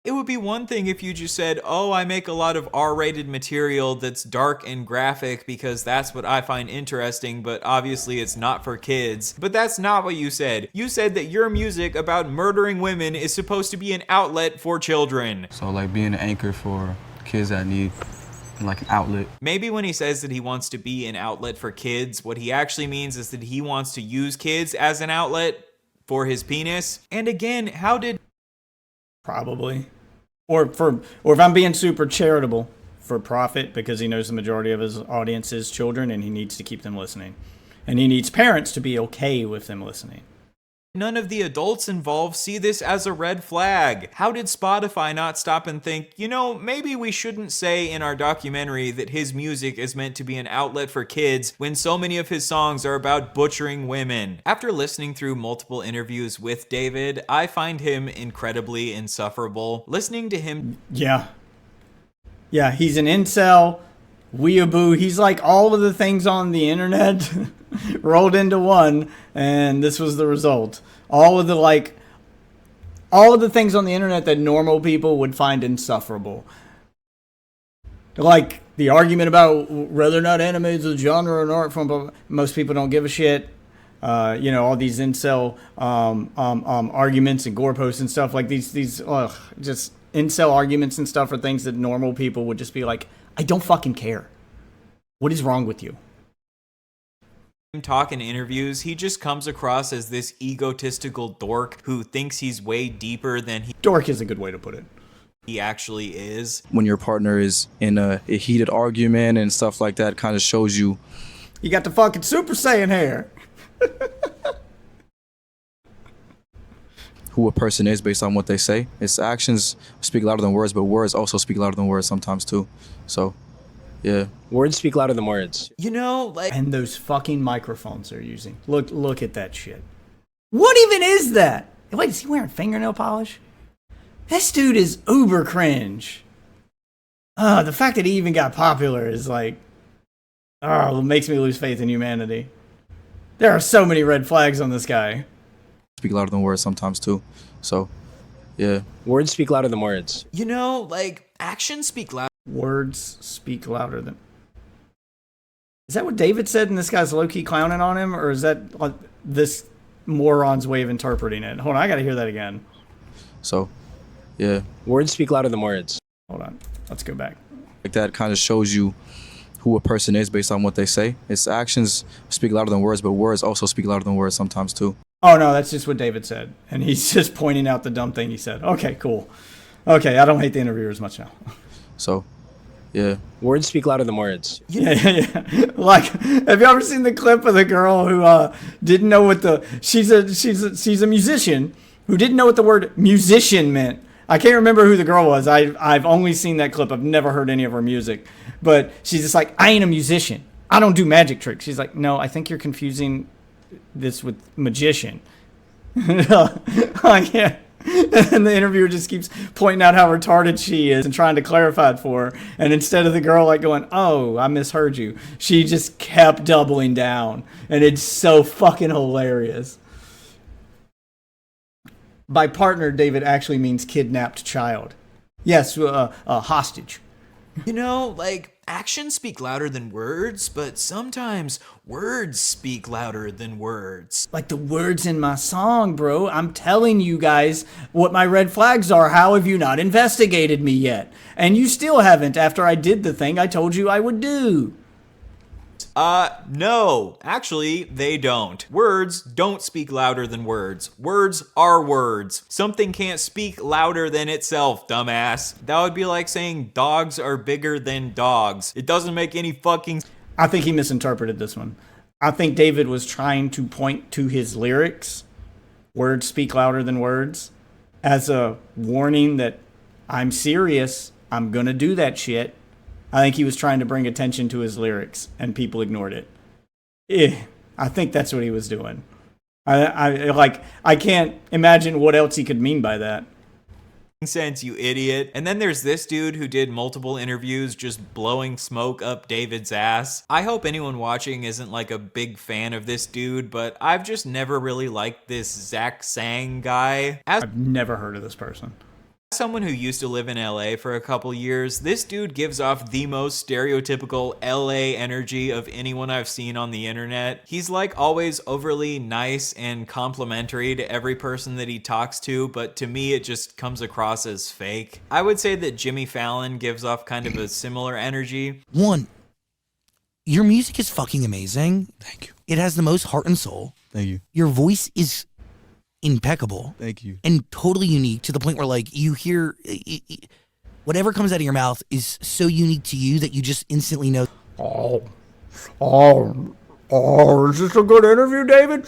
it would be one thing if you just said, oh, I make a lot of R-rated material that's dark and graphic because that's what I find interesting, but obviously it's not for kids. But that's not what you said. You said that your music about murdering women is supposed to be an outlet for children. So like being an anchor for kids that need like an outlet. Maybe when he says that he wants to be an outlet for kids, what he actually means is that he wants to use kids as an outlet for his penis. And again, how did... Probably. Or if I'm being super charitable, for profit, because he knows the majority of his audience is children and he needs to keep them listening. And he needs parents to be okay with them listening. None of the adults involved see this as a red flag. How did Spotify not stop and think, you know, maybe we shouldn't say in our documentary that his music is meant to be an outlet for kids when so many of his songs are about butchering women? After listening through multiple interviews with David, I find him incredibly insufferable. Listening to him... Yeah, he's an incel, weeaboo. He's like all of the things on the internet rolled into one, and this was the result. All of the things on the internet that normal people would find insufferable. Like the argument about whether or not anime is a genre or an art form, most people don't give a shit. All these incel arguments and gore posts and stuff like these just incel arguments and stuff are things that normal people would just be like, I don't fucking care. What is wrong with you? Talk in interviews, he just comes across as this egotistical dork who thinks he's way deeper than dork is a good way to put it. He actually is. When your partner is in a heated argument and stuff like that, kind of shows you got the fucking Super Saiyan hair. Who a person is based on what they say. Its actions speak louder than words, but words also speak louder than words sometimes too. So yeah. Words speak louder than words. And those fucking microphones they're using. Look at that shit. What even is that? Wait, is he wearing fingernail polish? This dude is uber cringe. The fact that he even got popular is like, it makes me lose faith in humanity. There are so many red flags on this guy. Speak louder than words sometimes too. So yeah. Words speak louder than words. Actions speak louder. Words speak louder than... Is that what David said and this guy's low-key clowning on him? Or is that this moron's way of interpreting it? Hold on, I gotta hear that again. So, Yeah. Words speak louder than words. Hold on. Let's go back. Like that kind of shows you who a person is based on what they say. Its actions speak louder than words, but words also speak louder than words sometimes too. Oh, no, that's just what David said. And he's just pointing out the dumb thing he said. Okay, cool. Okay, I don't hate the interviewer as much now. So, yeah. Words speak louder than words. Yeah. Like, have you ever seen the clip of the girl who didn't know what she's a musician who didn't know what the word musician meant. I can't remember who the girl was. I've only seen that clip. I've never heard any of her music. But she's just like, I ain't a musician. I don't do magic tricks. She's like, no, I think you're confusing this with magician. Like, yeah. And the interviewer just keeps pointing out how retarded she is and trying to clarify it for her. And instead of the girl like going, oh, I misheard you, she just kept doubling down. And it's so fucking hilarious. By partner, David actually means kidnapped child. Yes, hostage. You know, like, actions speak louder than words, but sometimes words speak louder than words. Like the words in my song, bro. I'm telling you guys what my red flags are. How have you not investigated me yet? And you still haven't after I did the thing I told you I would do. No. Actually, they don't. Words don't speak louder than words. Words are words. Something can't speak louder than itself, dumbass. That would be like saying dogs are bigger than dogs. It doesn't make any fucking... I think he misinterpreted this one. I think David was trying to point to his lyrics, words speak louder than words, as a warning that I'm serious, I'm gonna do that shit. I think he was trying to bring attention to his lyrics, and people ignored it. I think that's what he was doing. I can't imagine what else he could mean by that. Sense, you idiot. And then there's this dude who did multiple interviews just blowing smoke up David's ass. I hope anyone watching isn't like a big fan of this dude, but I've just never really liked this Zach Sang guy. I've never heard of this person. As someone who used to live in LA for a couple years, this dude gives off the most stereotypical LA energy of anyone I've seen on the internet. He's like always overly nice and complimentary to every person that he talks to, but to me it just comes across as fake. I would say that Jimmy Fallon gives off kind of a similar energy. One, your music is fucking amazing. Thank you. It has the most heart and soul. Thank you. Your voice is impeccable. Thank you. And totally unique to the point where like you hear whatever comes out of your mouth is so unique to you that you just instantly know. Is this a good interview, David?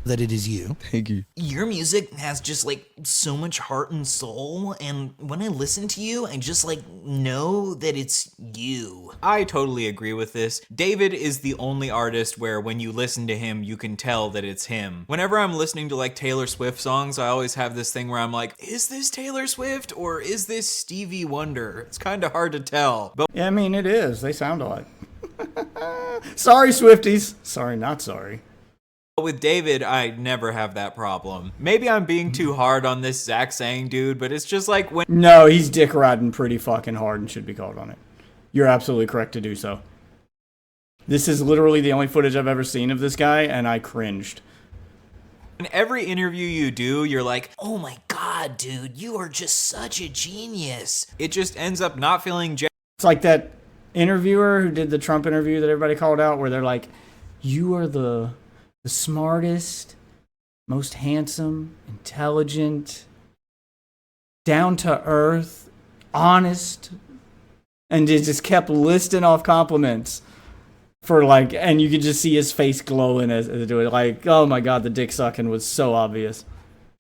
That it is you. Thank you. Your music has just like so much heart and soul, and when I listen to you, I just like know that it's you. I totally agree with this. David is the only artist where when you listen to him, you can tell that it's him. Whenever I'm listening to like Taylor Swift songs, I always have this thing where I'm like, is this Taylor Swift or is this Stevie Wonder? It's kind of hard to tell. But yeah, I mean, it is. They sound alike. Sorry, Swifties. Sorry, not sorry. with David, I never have that problem. Maybe I'm being too hard on this Zach Sang dude, but it's just like when— No, he's dick riding pretty fucking hard and should be called on it. You're absolutely correct to do so. This is literally the only footage I've ever seen of this guy, and I cringed. In every interview you do, you're like, oh my god, dude, you are just such a genius. It just ends up not feeling It's like that interviewer who did the Trump interview that everybody called out, where they're like, you are the smartest, most handsome, intelligent, down to earth, honest, and it just kept listing off compliments for like, and you could just see his face glowing as they do it. Like, oh my god, the dick sucking was so obvious.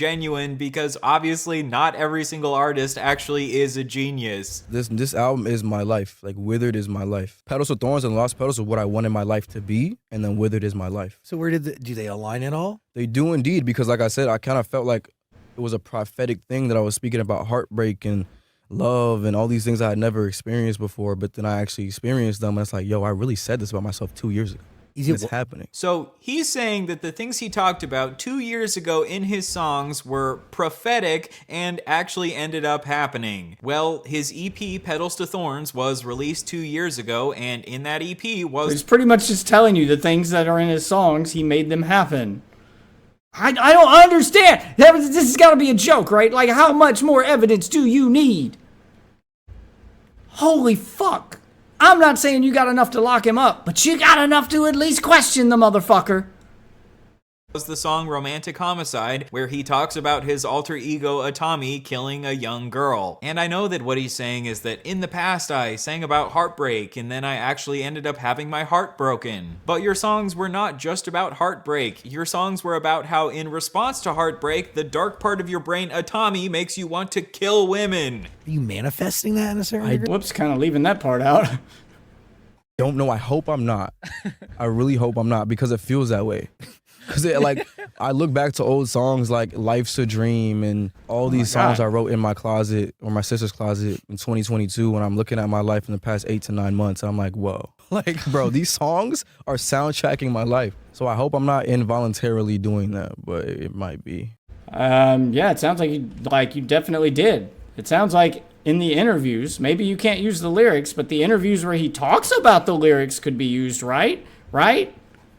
Genuine, because obviously not every single artist actually is a genius. This album is my life. Like, Withered is my life. Petals of Thorns and Lost Petals are what I wanted my life to be, and then Withered is my life. So where do they align at all? They do indeed, because like I said, I kind of felt like it was a prophetic thing that I was speaking about heartbreak and love and all these things I had never experienced before, but then I actually experienced them, and it's like, yo, I really said this about myself 2 years ago. It's happening. So he's saying that the things he talked about 2 years ago in his songs were prophetic and actually ended up happening. Well, his EP, Petals to Thorns, was released 2 years ago, and in that EP was— He's pretty much just telling you the things that are in his songs, he made them happen. I don't understand. This has got to be a joke, right? Like, how much more evidence do you need? Holy fuck. I'm not saying you got enough to lock him up, but you got enough to at least question the motherfucker. Was the song Romantic Homicide, where he talks about his alter ego Atami killing a young girl. And I know that what he's saying is that in the past I sang about heartbreak and then I actually ended up having my heart broken. But your songs were not just about heartbreak. Your songs were about how in response to heartbreak, the dark part of your brain Atami makes you want to kill women. Are you manifesting that in a certain degree? Whoops, kind of leaving that part out. Don't know. I hope I'm not. I really hope I'm not, because it feels that way. Because like, I look back to old songs like Life's a Dream and all these songs I wrote in my closet or my sister's closet in 2022 when I'm looking at my life in the past 8 to 9 months. I'm like, whoa. Like, bro, these songs are soundtracking my life. So I hope I'm not involuntarily doing that, but it might be. Yeah, it sounds like you definitely did. It sounds like in the interviews, maybe you can't use the lyrics, but the interviews where he talks about the lyrics could be used, right? Right?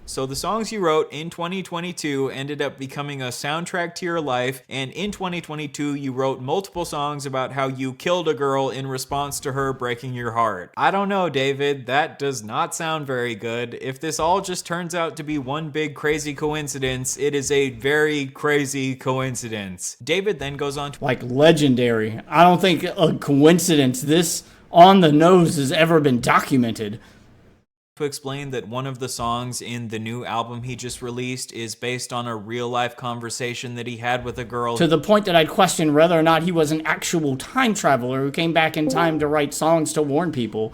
So the songs you wrote in 2022 ended up becoming a soundtrack to your life, and in 2022 you wrote multiple songs about how you killed a girl in response to her breaking your heart. I don't know, David, that does not sound very good. If this all just turns out to be one big crazy coincidence, it is a very crazy coincidence. David then goes on to like legendary. I don't think a coincidence this on the nose has ever been documented. to explain that one of the songs in the new album he just released is based on a real-life conversation that he had with a girl. To the point that I'd question whether or not he was an actual time traveler who came back in time to write songs to warn people,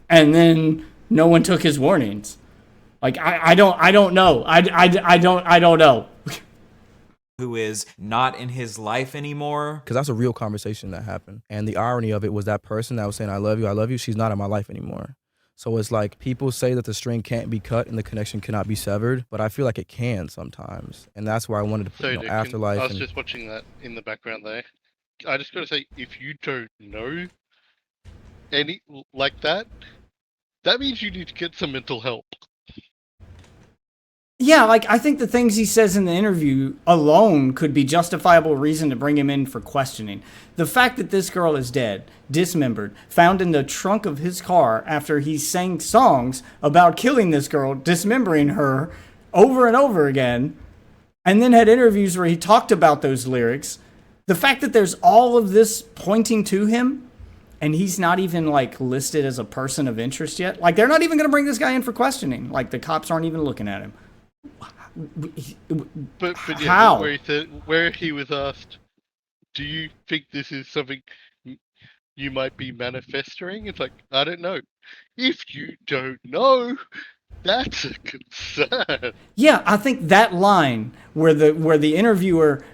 and then no one took his warnings. Like, I don't know. I don't know. Who is not in his life anymore. Because that's a real conversation that happened. And the irony of it was that person that was saying, I love you, she's not in my life anymore. So it's like people say that the string can't be cut and the connection cannot be severed, but I feel like it can sometimes. And that's where I wanted to put Afterlife. I was just watching that in the background there. I just got to say, if you don't know any like that, that means you need to get some mental help. Yeah, like, I think the things he says in the interview alone could be justifiable reason to bring him in for questioning. The fact that this girl is dead, dismembered, found in the trunk of his car after he sang songs about killing this girl, dismembering her over and over again, and then had interviews where he talked about those lyrics. The fact that there's all of this pointing to him, and he's not even, like, listed as a person of interest yet. Like, they're not even going to bring this guy in for questioning. Like, the cops aren't even looking at him. But yeah, how? Where he was asked, do you think this is something you might be manifesting? It's like, I don't know. If you don't know, that's a concern. Yeah, I think that line where the interviewer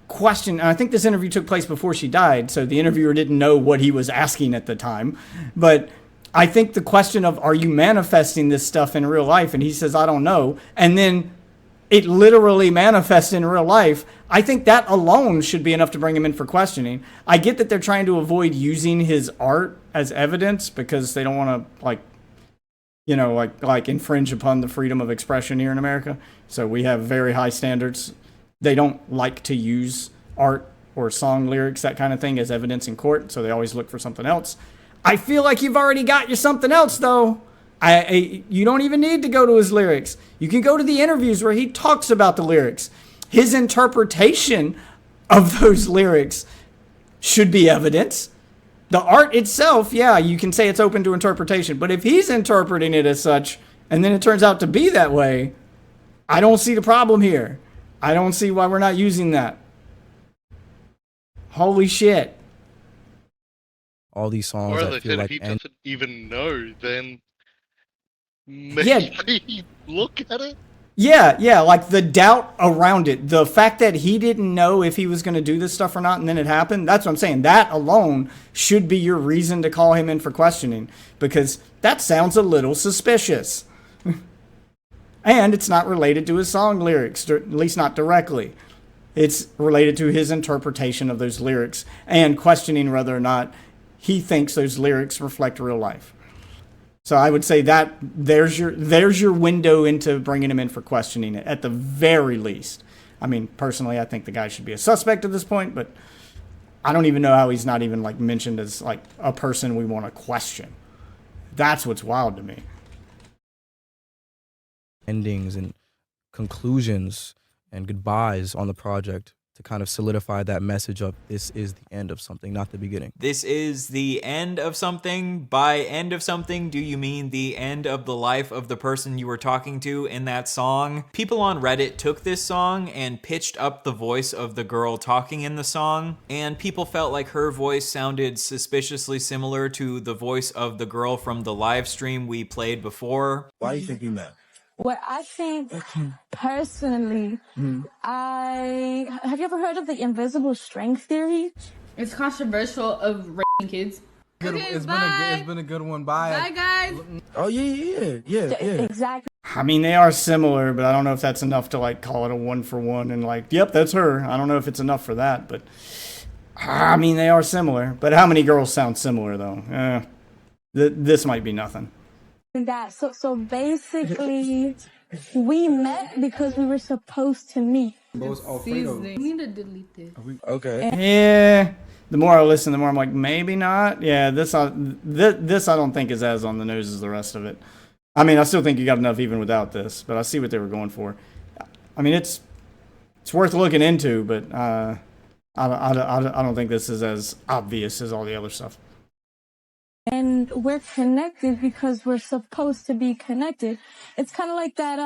questioned, and I think this interview took place before she died, so the interviewer didn't know what he was asking at the time, but I think the question of, are you manifesting this stuff in real life? And he says, I don't know. And then it literally manifests in real life. I think that alone should be enough to bring him in for questioning. I get that they're trying to avoid using his art as evidence because they don't want to, like infringe upon the freedom of expression here in America. So we have very high standards. They don't like to use art or song lyrics, that kind of thing, as evidence in court. So they always look for something else. I feel like you've already got you something else, though. You don't even need to go to his lyrics. You can go to the interviews where he talks about the lyrics. His interpretation of those lyrics should be evidence. The art itself, yeah, you can say it's open to interpretation. But if he's interpreting it as such, and then it turns out to be that way, I don't see the problem here. I don't see why we're not using that. Holy shit. All these songs. Or as I said, like if he doesn't even know, then maybe look at it. Yeah, like the doubt around it. The fact that he didn't know if he was going to do this stuff or not, and then it happened, that's what I'm saying. That alone should be your reason to call him in for questioning, because that sounds a little suspicious. And it's not related to his song lyrics, at least not directly. It's related to his interpretation of those lyrics and questioning whether or not he thinks those lyrics reflect real life. So I would say that there's your window into bringing him in for questioning it, at the very least. I mean, personally, I think the guy should be a suspect at this point, but I don't even know how he's not even like mentioned as like a person we want to question. That's what's wild to me. Endings and conclusions and goodbyes on the project to kind of solidify that message of this is the end of something, not the beginning. This is the end of something. By end of something, do you mean the end of the life of the person you were talking to in that song? People on Reddit took this song and pitched up the voice of the girl talking in the song, and people felt like her voice sounded suspiciously similar to the voice of the girl from the live stream we played before. Why do you think you met? Well, I think personally, have you ever heard of the invisible strength theory? It's controversial of raping kids. It's been a good one. Bye. Bye, guys. Oh yeah. Exactly. I mean, they are similar, but I don't know if that's enough to like call it a 1-for-1 and like, yep, that's her. I don't know if it's enough for that, but I mean, they are similar. But how many girls sound similar though? This might be nothing. That so basically, we met because we were supposed to meet. We need to delete this. Okay. Yeah. The more I listen, the more I'm like, maybe not. Yeah, this I don't think is as on the nose as the rest of it. I mean, I still think you got enough even without this, but I see what they were going for. I mean, it's worth looking into, but I don't think this is as obvious as all the other stuff. And we're connected because we're supposed to be connected. It's kind of like that,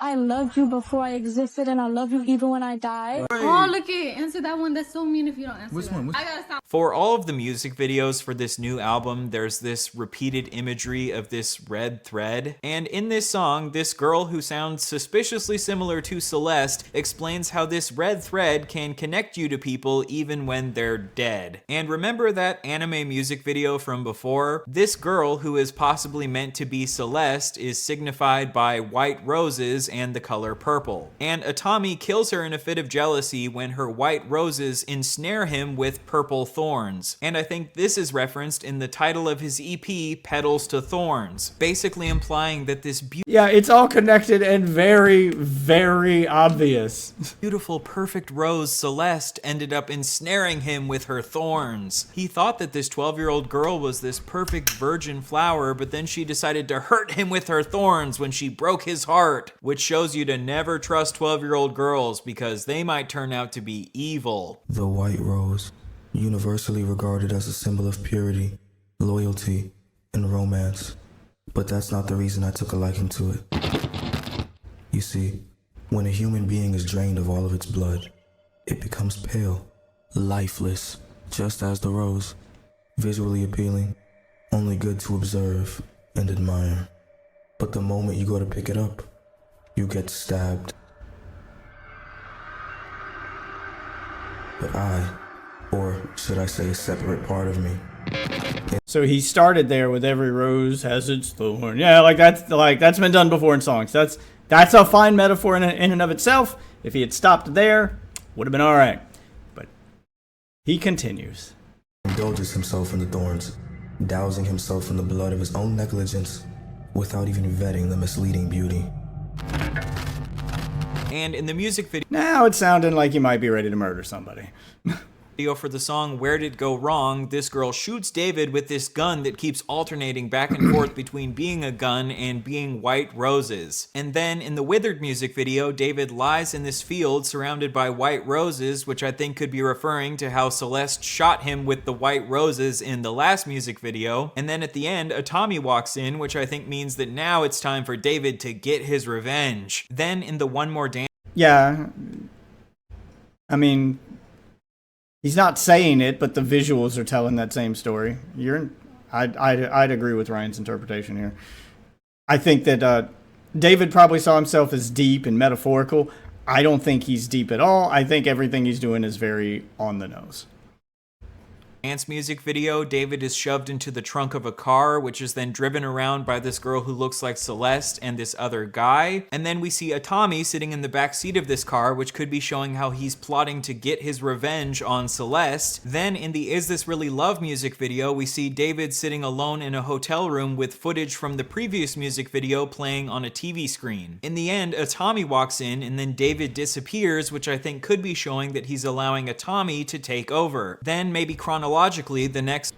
I loved you before I existed and I love you even when I die. Oh, look it. Answer that one. That's so mean if you don't answer Which that. one? I gotta stop. For all of the music videos for this new album, there's this repeated imagery of this red thread. And in this song, this girl who sounds suspiciously similar to Celeste explains how this red thread can connect you to people even when they're dead. And remember that anime music video from before? This girl, who is possibly meant to be Celeste, is signified by white roses and the color purple. And Atami kills her in a fit of jealousy when her white roses ensnare him with purple thorns. And I think this is referenced in the title of his EP, Petals to Thorns, basically implying that this yeah, it's all connected and very, very obvious. Beautiful, perfect rose, Celeste, ended up ensnaring him with her thorns. He thought that this 12-year-old girl was this perfect virgin flower, but then she decided to hurt him with her thorns when she broke his heart, which shows you to never trust 12-year-old girls because they might turn out to be evil. The white rose, universally regarded as a symbol of purity, loyalty, and romance. But that's not the reason I took a liking to it. You see, when a human being is drained of all of its blood, it becomes pale, lifeless, just as the rose, visually appealing, only good to observe and admire. But the moment you go to pick it up, you get stabbed. But I, or should I say a separate part of me. So he started there with every rose has its thorn. Yeah, that's been done before in songs. That's a fine metaphor in and of itself. If he had stopped there, would have been all right. But he continues. Indulges himself in the thorns, dousing himself in the blood of his own negligence without even vetting the misleading beauty. And in the music video, now it's sounding like you might be ready to murder somebody. For the song Where Did It Go Wrong, this girl shoots David with this gun that keeps alternating back and forth between being a gun and being white roses. And then in the Withered music video, David lies in this field surrounded by white roses, which I think could be referring to how Celeste shot him with the white roses in the last music video. And then at the end, Atami walks in, which I think means that now it's time for David to get his revenge. Then in the One More Dance... Yeah. I mean... He's not saying it, but the visuals are telling that same story. I'd agree with Ryan's interpretation here. I think that David probably saw himself as deep and metaphorical. I don't think he's deep at all. I think everything he's doing is very on the nose. dance music video, David is shoved into the trunk of a car, which is then driven around by this girl who looks like Celeste and this other guy. And then we see a Tommy sitting in the back seat of this car, which could be showing how he's plotting to get his revenge on Celeste. Then in the Is This Really Love music video, we see David sitting alone in a hotel room with footage from the previous music video playing on a TV screen. In the end, a Tommy walks in and then David disappears, which I think could be showing that he's allowing a Tommy to take over. Then maybe chronologically, the next...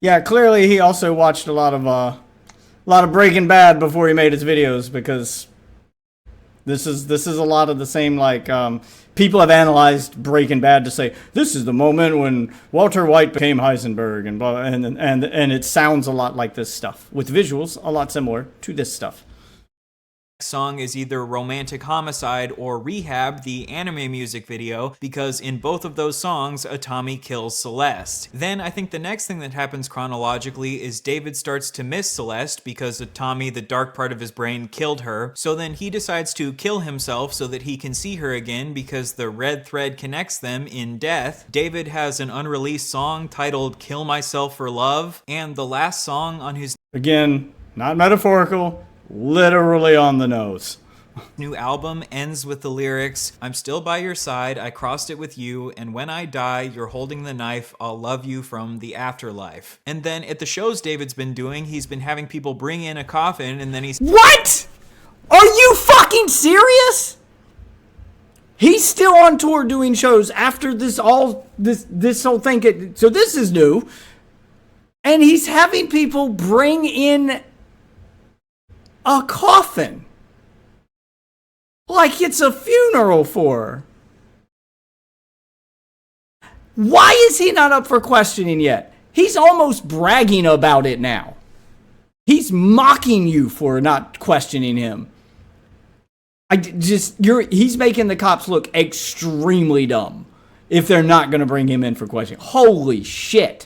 Yeah, clearly he also watched a lot of Breaking Bad before he made his videos, because this is a lot of the same, like, people have analyzed Breaking Bad to say this is the moment when Walter White became Heisenberg and blah, and it sounds a lot like this stuff with visuals a lot similar to this stuff. Song is either Romantic Homicide or Rehab, the anime music video, because in both of those songs, a Tommy kills Celeste. Then I think the next thing that happens chronologically is David starts to miss Celeste because a Tommy, the dark part of his brain, killed her. So then he decides to kill himself so that he can see her again because the red thread connects them in death. David has an unreleased song titled Kill Myself for Love, and the last song on his... Again, not metaphorical. Literally on the nose. New album ends with the lyrics, I'm still by your side, I crossed it with you, and when I die, you're holding the knife, I'll love you from the afterlife. And then at the shows David's been doing, he's been having people bring in a coffin, and then he's... What? Are you fucking serious? He's still on tour doing shows after this whole thing. So this is new. And he's having people bring in a coffin. Like it's a funeral for her. Why is he not up for questioning yet? He's almost bragging about it now. He's mocking you for not questioning him. He's making the cops look extremely dumb if they're not going to bring him in for questioning. Holy shit.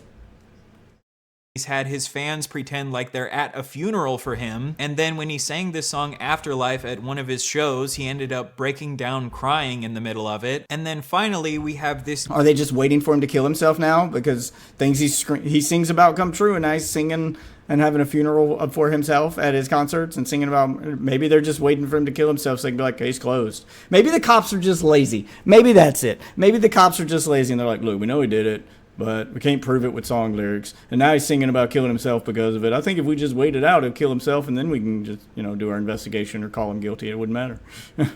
He's had his fans pretend like they're at a funeral for him, and then when he sang this song Afterlife at one of his shows, he ended up breaking down crying in the middle of it. And then finally we have this... Are they just waiting for him to kill himself now? Because things he sings about come true, and now he's singing and having a funeral for himself at his concerts and singing about... Maybe they're just waiting for him to kill himself so they can be like, case closed. Maybe the cops are just lazy. Maybe that's it. Maybe the cops are just lazy and they're like, look, we know he did it, but we can't prove it with song lyrics. And now he's singing about killing himself because of it. I think if we just wait it out, he'll kill himself, and then we can just, do our investigation or call him guilty. It wouldn't matter.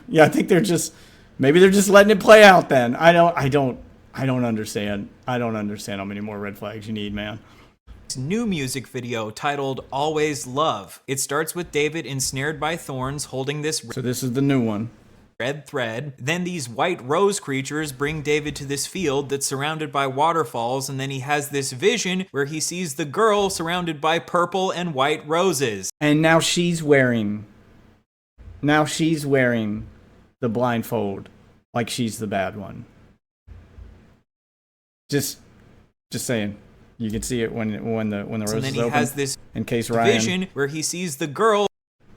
Yeah, I think maybe they're just letting it play out then. I don't understand. I don't understand how many more red flags you need, man. New music video titled Always Love. It starts with David ensnared by thorns holding this... So this is the new one. Red thread. Then these white rose creatures bring David to this field that's surrounded by waterfalls, and then he has this vision where he sees the girl surrounded by purple and white roses. And now she's wearing the blindfold like she's the bad one. Just saying. You can see it when the roses open. And then he has this in case Ryan vision where he sees the girl.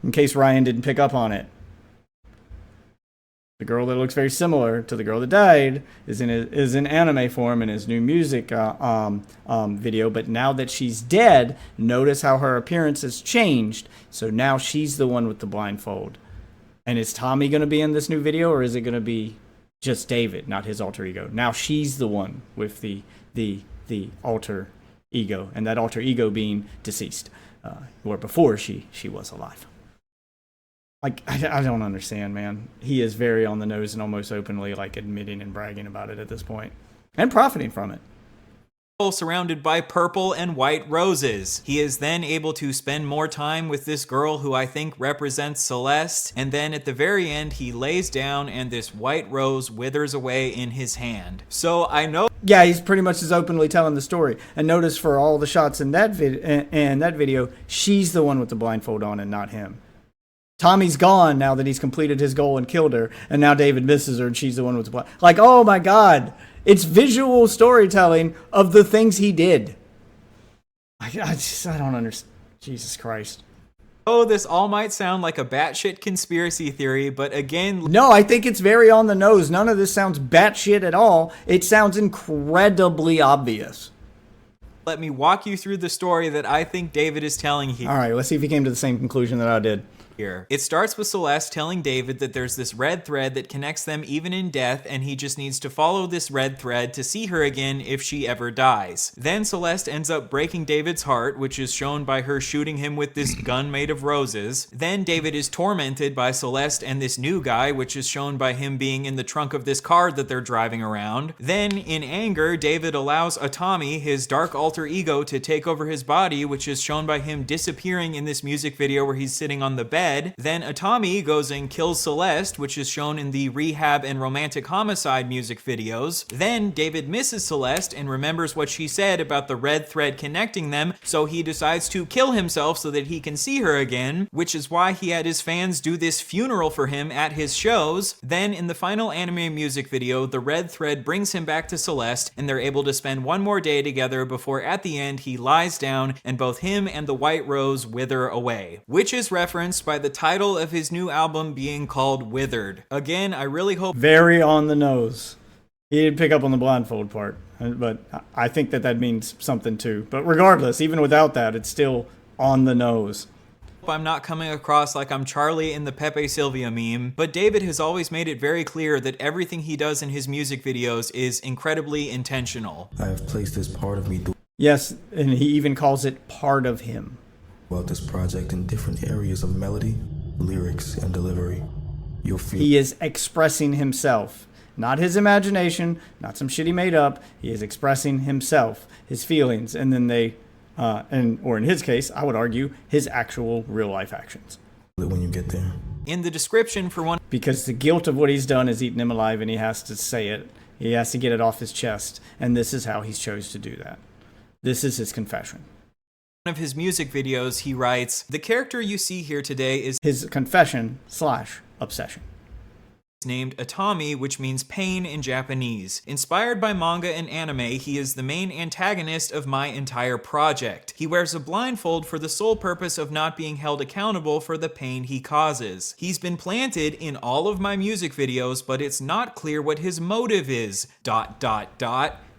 In case Ryan didn't pick up on it. The girl that looks very similar to the girl that died is in anime form in his new music video. But now that she's dead, notice how her appearance has changed. So now she's the one with the blindfold. And is Tommy going to be in this new video, or is it going to be just David, not his alter ego? Now she's the one with the alter ego, and that alter ego being deceased, or before she was alive. Like, I don't understand, man. He is very on the nose and almost openly, like, admitting and bragging about it at this point. And profiting from it. Surrounded by purple and white roses. He is then able to spend more time with this girl who I think represents Celeste, and then at the very end he lays down and this white rose withers away in his hand. So I know... Yeah, he's pretty much just openly telling the story. And notice for all the shots in that video, she's the one with the blindfold on and not him. Tommy's gone now that he's completed his goal and killed her, and now David misses her and she's the one with the blind. Like, oh my God. It's visual storytelling of the things he did. I don't understand. Jesus Christ. Oh, this all might sound like a batshit conspiracy theory, but again... No, I think it's very on the nose. None of this sounds batshit at all. It sounds incredibly obvious. Let me walk you through the story that I think David is telling here. All right, let's see if he came to the same conclusion that I did. It starts with Celeste telling David that there's this red thread that connects them even in death, and he just needs to follow this red thread to see her again if she ever dies. Then Celeste ends up breaking David's heart, which is shown by her shooting him with this gun made of roses. Then David is tormented by Celeste and this new guy, which is shown by him being in the trunk of this car that they're driving around. Then, in anger, David allows Atami, his dark alter ego, to take over his body, which is shown by him disappearing in this music video where he's sitting on the bed. Then Atami goes and kills Celeste, which is shown in the Rehab and Romantic Homicide music videos. Then David misses Celeste and remembers what she said about the red thread connecting them, so he decides to kill himself so that he can see her again, which is why he had his fans do this funeral for him at his shows. Then in the final anime music video, the red thread brings him back to Celeste, and they're able to spend one more day together before at the end he lies down and both him and the white rose wither away, which is referenced by the title of his new album being called Withered. Again, I really hope... Very on the nose. He didn't pick up on the blindfold part, but I think that means something too. But regardless, even without that, it's still on the nose. I'm not coming across like I'm Charlie in the Pepe Sylvia meme, but David has always made it very clear that everything he does in his music videos is incredibly intentional. I have placed this part of me Yes, and he even calls it part of him. throughout this project in different areas of melody, lyrics, and delivery. You'll feel he is expressing himself, not his imagination, not some shit he made up. He is expressing himself, his feelings, and then or in his case, I would argue, his actual real life actions. When you get there. In the description for one... Because the guilt of what he's done is eating him alive, and he has to say it. He has to get it off his chest, and this is how he's chose to do that. This is his confession. Of his music videos, he writes, "The character you see here today is his confession/obsession. Named Atami, which means pain in Japanese. Inspired by manga and anime, he is the main antagonist of my entire project. He wears a blindfold for the sole purpose of not being held accountable for the pain he causes. He's been planted in all of my music videos, but it's not clear what his motive is. ...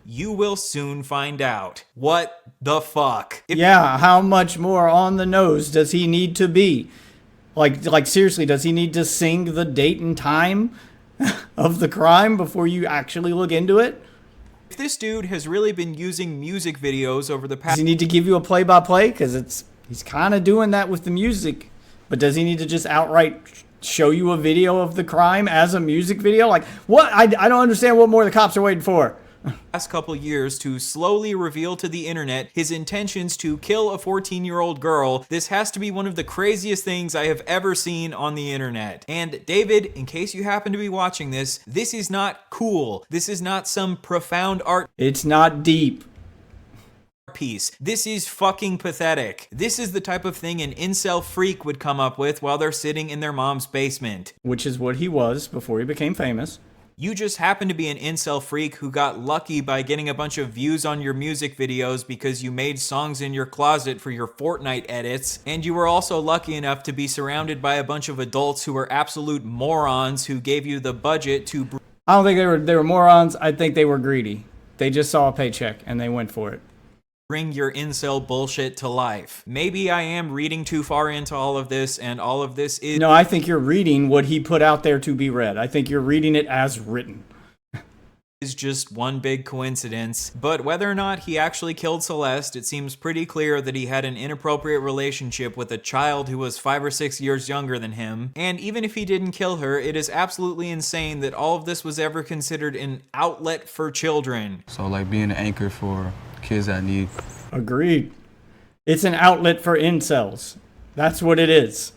You will soon find out. What the fuck?" Yeah, how much more on the nose does he need to be? Like seriously, does he need to sing the date and time of the crime before you actually look into it? If this dude has really been using music videos over the past... Does he need to give you a play-by-play? Because he's kind of doing that with the music. But does he need to just outright show you a video of the crime as a music video? Like, what? I don't understand what more the cops are waiting for. Last couple years to slowly reveal to the internet his intentions to kill a 14-year-old girl. This has to be one of the craziest things I have ever seen on the internet. And David, in case you happen to be watching this is not cool. This is not some profound art. It's not deep. Piece. This is fucking pathetic. This is the type of thing an incel freak would come up with while they're sitting in their mom's basement. Which is what he was before he became famous. You just happen to be an incel freak who got lucky by getting a bunch of views on your music videos because you made songs in your closet for your Fortnite edits, and you were also lucky enough to be surrounded by a bunch of adults who were absolute morons who gave you the budget to... I don't think they were morons. I think they were greedy. They just saw a paycheck and they went for it. Bring your incel bullshit to life. Maybe I am reading too far into all of this, and all of this is... No, I think you're reading what he put out there to be read. I think you're reading it as written. Is just one big coincidence. But whether or not he actually killed Celeste, it seems pretty clear that he had an inappropriate relationship with a child who was 5 or 6 years younger than him. And even if he didn't kill her, it is absolutely insane that all of this was ever considered an outlet for children. So like being an anchor for kids that need... Agreed. It's an outlet for incels. That's what it is.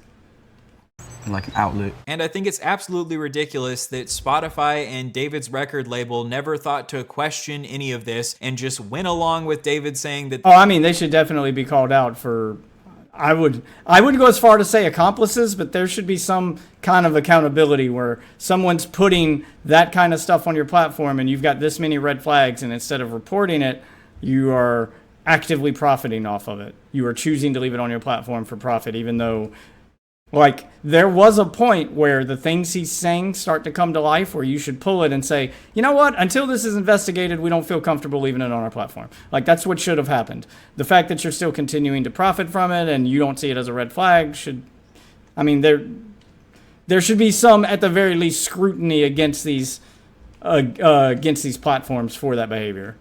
Like an outlet. And I think it's absolutely ridiculous that Spotify and David's record label never thought to question any of this and just went along with David saying that... Oh, I mean, they should definitely be called out for... I wouldn't go as far to say accomplices, but there should be some kind of accountability where someone's putting that kind of stuff on your platform and you've got this many red flags, and instead of reporting it, you are actively profiting off of it. You are choosing to leave it on your platform for profit, even though, Like, there was a point where the things he's saying start to come to life where you should pull it and say, you know what, until this is investigated, we don't feel comfortable leaving it on our platform. Like, that's what should have happened. The fact that you're still continuing to profit from it and you don't see it as a red flag should, I mean, there should be some, at the very least, scrutiny against these platforms for that behavior.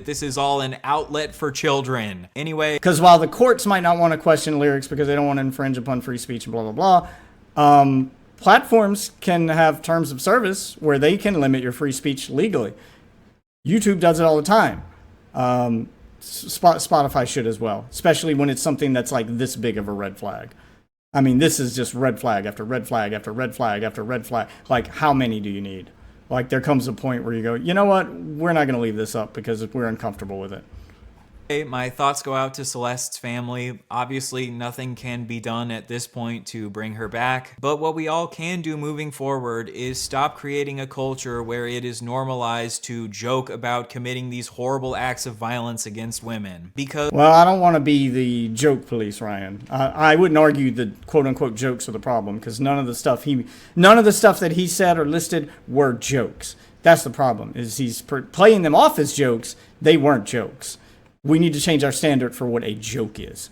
This is all an outlet for children. Anyway. Because while the courts might not want to question lyrics because they don't want to infringe upon free speech and blah, blah, blah, platforms can have terms of service where they can limit your free speech legally. YouTube does it all the time. Spotify should as well, especially when it's something that's like this big of a red flag. I mean, this is just red flag after red flag after red flag after red flag. Like, how many do you need? Like, there comes a point where you go, you know what? We're not going to leave this up because we're uncomfortable with it. My thoughts go out to Celeste's family. Obviously, nothing can be done at this point to bring her back. But what we all can do moving forward is stop creating a culture where it is normalized to joke about committing these horrible acts of violence against women. Because... Well, I don't want to be the joke police, Ryan. I wouldn't argue the quote-unquote jokes are the problem because none of the stuff that he said or listed were jokes. That's the problem, is he's playing them off as jokes. They weren't jokes. We need to change our standard for what a joke is.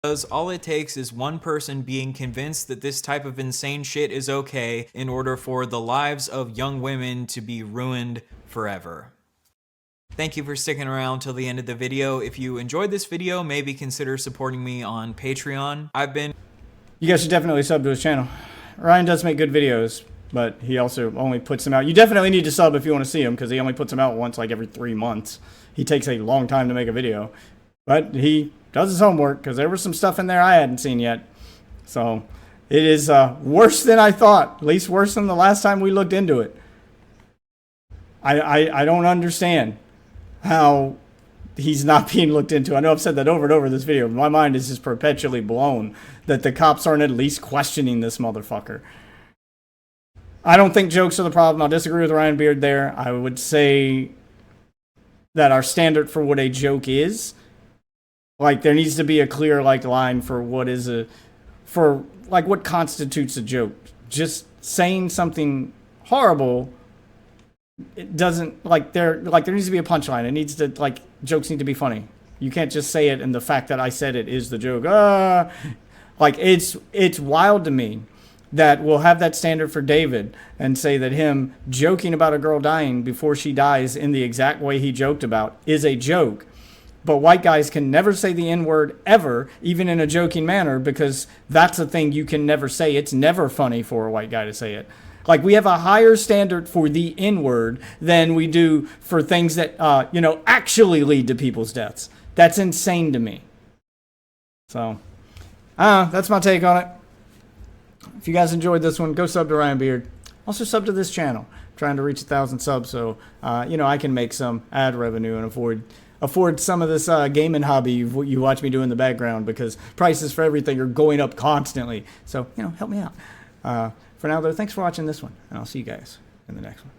Because all it takes is one person being convinced that this type of insane shit is okay in order for the lives of young women to be ruined forever. Thank you for sticking around till the end of the video. If you enjoyed this video, maybe consider supporting me on Patreon. You guys should definitely sub to his channel. Ryan does make good videos, but he also only puts them out. You definitely need to sub if you want to see him because he only puts them out once like every 3 months. He takes a long time to make a video, but he does his homework because there was some stuff in there I hadn't seen yet. So it is worse than I thought, at least worse than the last time we looked into it. I don't understand how he's not being looked into. I know I've said that over and over in this video. But my mind is just perpetually blown that the cops aren't at least questioning this motherfucker. I don't think jokes are the problem. I'll disagree with Ryan Beard there. I would say that our standard for what a joke is, like, there needs to be a clear, like, line for what is what constitutes a joke. Just saying something horrible, it doesn't, there needs to be a punchline. It needs to, jokes need to be funny. You can't just say it and the fact that I said it is the joke. It's wild to me that we'll have that standard for David and say that him joking about a girl dying before she dies in the exact way he joked about is a joke. But white guys can never say the N-word ever, even in a joking manner, because that's a thing you can never say. It's never funny for a white guy to say it. Like, we have a higher standard for the N-word than we do for things that, actually lead to people's deaths. That's insane to me. So, that's my take on it. If you guys enjoyed this one, go sub to Ryan Beard. Also sub to this channel. I'm trying to reach 1,000 subs so, I can make some ad revenue and afford some of this gaming hobby you watch me do in the background because prices for everything are going up constantly. So, help me out. For now, though, thanks for watching this one, and I'll see you guys in the next one.